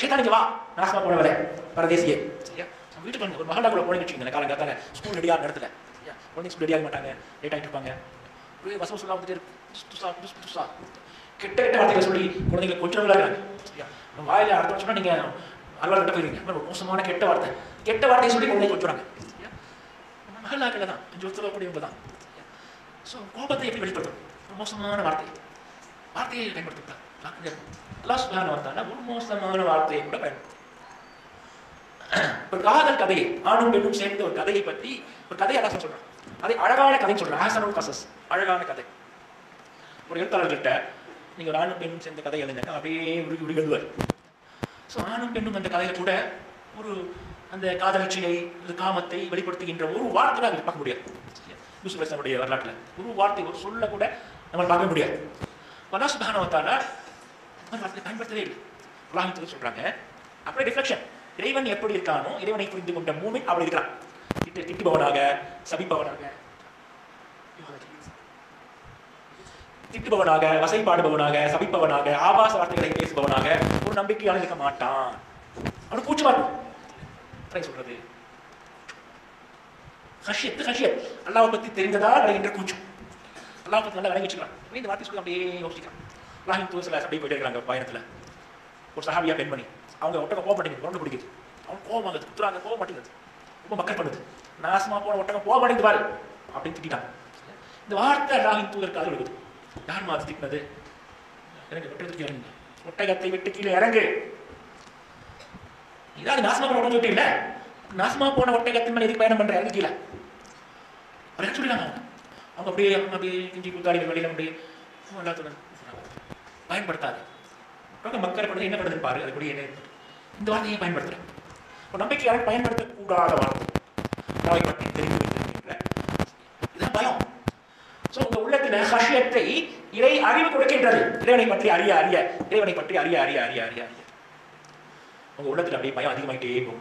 ஷைத்தான் இங்க வா, நாசமா போனவரே பரதேசியே. சரியா? நம்ம வீட்டுக்கு வந்து ஒரு மகண்டா கூட போனீங்க வச்சுக்கோங்க, காலங்காத்தால ஸ்கூல் ரெடியாக நேரத்தில் குழந்தைங்க ஸ்கூல் ரெடியாக மாட்டாங்க, லேட் ஆகிட்டு இருப்பாங்க. ஒரே வசம் சொல்லா வந்துட்டு துசா கெட்ட கெட்ட வார்த்தைகளை சொல்லி குழந்தைங்களை கொஞ்சம் விளையாடுறாங்க. சரியா? நம்ம வாயில அடுத்த சொன்னா நீங்க அறுவாள் கிட்ட போயிருவீங்க. ஒரு மோசமான கெட்ட வார்த்தையை சொல்லி குழந்தை கொஞ்சுறாங்க. நம்ம மகளாக்கள் தான் 5 வருஷத்துல கூடியவங்க தான். ஸோ கோபத்தை எப்படி வெளிப்படுத்தும்? ஒரு மோசமான வார்த்தையை பயன்படுத்தக்கூடாது. அல்லாஹ் சுப்ஹானஹு வ தஆலா ஒரு மோசமான வார்த்தையை கூட பயன்படுத்தும். ஒரு காதல் கதை, ஆணும் பெண்ணும் சேர்ந்த ஒரு கதையை பற்றி ஒரு கதையை அல்லாஹ் சொல்றான். அதை அழகான கதைன்னு சொல்றான். ஹஸனுல் கஸஸ், அழகான கதை. ஒரு எழுத்தாளர்கிட்ட நீங்க ஒரு ஆணும் பெண்ணும் சேர்ந்த கதை எழுதுங்க, அப்படியே உருகி எழுதுவார். ஸோ ஆணும் பெண்ணும் அந்த கதையில கூட ஒரு அந்த காதலிச்சையை, காமத்தை வெளிப்படுத்துகின்ற ஒரு வார்த்தை தான் பார்க்க முடியாது. யூசுப் அலைஹிஸ்ஸலாமுடைய வரலாற்றில் ஒரு வார்த்தை, ஒரு சொல்ல கூட நம்ம பார்க்க முடியாது. அல்லாஹ் சுப்ஹானஹு வ தஆலா அந்த வார்த்தையை பயன்படுத்தவே இல்லை. அல்லாஹ் சொல்றாங்க, அப்படியே ரிஃப்ளெக்ஷன். இறைவன் எப்படி இருக்கானோ, இறைவனை புரிந்து கொண்ட மூமின் அப்படி இருக்கிறான். திட்டுபவனாக, வசைப்பாடுபவனாக, சபிப்பவனாக, ஆபாச வார்த்தைகளை பேசுபவனாக ஒரு நம்பிக்கையாளர் இருக்க மாட்டான். அவனுக்கு கூச்சமா இருக்கும் சொல்றது. ஹஷியத் அல்லாஹ்வை பத்தி தெரிந்ததா என்ற கூச்சம். அல்லாஹ் பத்தி நல்லா விளங்கி வச்சுக்கலாம். இந்த வார்த்தை சொல்லி அப்படியே யோசிக்கலாம். அல்லாஹின் தூதர் அப்படியே போயிட்டே இருக்காங்க பயணத்துல. ஒரு சஹாபியா பெண்மணி, அவங்க ஒட்டகம் போக மாட்டேங்குது, குழந்தை பிடிக்குது. அவங்க கோபமாகுது, குத்துறாங்க, போக மாட்டேங்குது, ரொம்ப மக்கள் பண்ணுது. நாசமா போன ஒட்டகம் போக மாட்டேங்குது பாரு அப்படின்னு திட்டாங்க. இந்த வார்த்தை அல்லாஹின் தூதருக்கு காது விழுகுது. யார் மாதிரி திட்டினது? எனக்கு ஒட்டகத்துக்கு இறங்கு, ஒட்டகத்தை விட்டு கீழே இறங்கு. இதாவது நாசமா போன ஒட்டகம் விட்டு இல்ல, நாசமா போன ஒட்டகத்தின் மேல எதுக்கு பயணம் பண்ற? இறங்கு கீழே அப்படின்னு சொல்லிடாங்க. அவங்க அப்படியே கிஞ்சி குத்தாடி வெளியில அப்படியே எல்லாத்துடன் பயன்படுத்தாது. மக்கள் படுறது என்ன படுறது பாரு. அது கூட இந்த வார்த்தையை பயன்படுத்துறேன். ஒரு நம்பிக்கையாளர் பயன்படுத்தக்கூடாத வார்த்தை. அல்லாஹ்வை பற்றி தெரிந்து வைத்திருக்கின்ற இதுதான் பயம். ஸோ உங்க உள்ளத்துல ஹஷியத்தை இறை அறிவு கொடுக்கின்றது. இறைவனை பற்றி அறிய அறிய உங்க உள்ளத்துல அப்படியே பயம் அதிகமாயிட்டே இருக்கும்.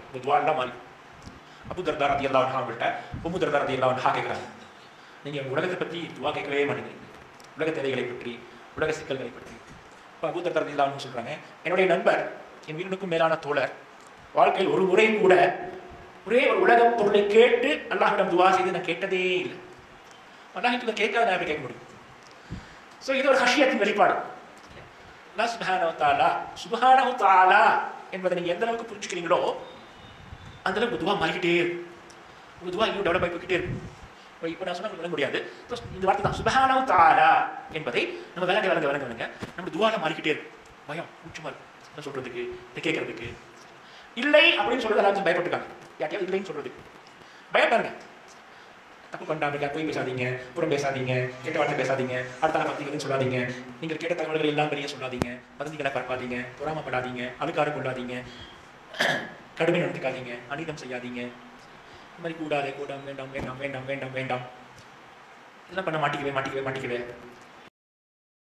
உங்க துவாரெல்லாம் மாறி. அபூ தர்தா ரலியல்லாஹு அன்ஹு அவங்கள்ட்ட உம்மு தர்தா ரலியல்லாஹு அன்ஹா கேட்குறாங்க, நீங்க உலகத்தை பற்றி துவா கேட்கவே மாட்டேங்கிறீங்க, உலக தேவைகளை பற்றி, உலக சிக்கல்களை பற்றி. இப்போ அபூ தர்தா ரலியல்லாஹு அன்ஹு சொல்றாங்க, என்னுடைய நண்பர், என் உயிருக்கும் மேலான தோழர், வாழ்க்கையில் ஒரு முறை கூட ஒரே ஒரு உலக பொருளை கேட்டு அல்லாஹ்விடம் துவா செய்து நான் கேட்டதே இல்லை. அல்லாஹ்விடம் கேட்காத நான் கேட்க முடியும். ஸோ இது ஒரு ஹஷியத்தின் வெளிப்பாடு. அல்லாஹ் சுப்ஹானஹு வ தஆலா என்பதை நீங்க எந்த அளவுக்கு புரிஞ்சுக்கிறீங்களோ அந்த அளவுக்கு துவா மாறிக்கிட்டே இருக்கும். ஒரு துவா இன்னும் டெவலப் ஆகி போய்கிட்டே இருக்கும். இப்போ நான் சொன்ன விளங்க முடியாது. இந்த வார்த்தை தான் சுப்ஹானஹு வ தஆலா என்பதை நம்ம விளங்க நம்ம துவால மாறிக்கிட்டே இருக்கும். பயம் கூச்சமா இருக்கும் என்ன சொல்றதுக்கு, இதை கேட்கறதுக்கு. இல்லை அப்படின்னு சொல்றது எல்லாரும் பயப்பட்டுருக்காங்க. யார்ட்டையாவது இல்லைன்னு சொல்றதுக்கு பயப்படுங்க. தப்பு பண்ணாங்க, போய் பேசாதீங்க, புறம் பேசாதீங்க, கெட்ட வார்த்தை பேசாதீங்க, அடுத்த பத்திரிகைன்னு சொல்லாதீங்க, நீங்கள் கேட்ட தகவல்கள் எல்லாம் வெளியே சொல்லாதீங்க, வதந்திகளை பரப்பாதீங்க, பொறாமப்படாதீங்க, அழுக்காறு கொள்ளாதீங்க, கடுமை நடந்துக்காதீங்க, அநீதம் செய்யாதீங்க. இந்த மாதிரி கூடாது, வேண்டாம். இதெல்லாம் பண்ண மாட்டிக்கவே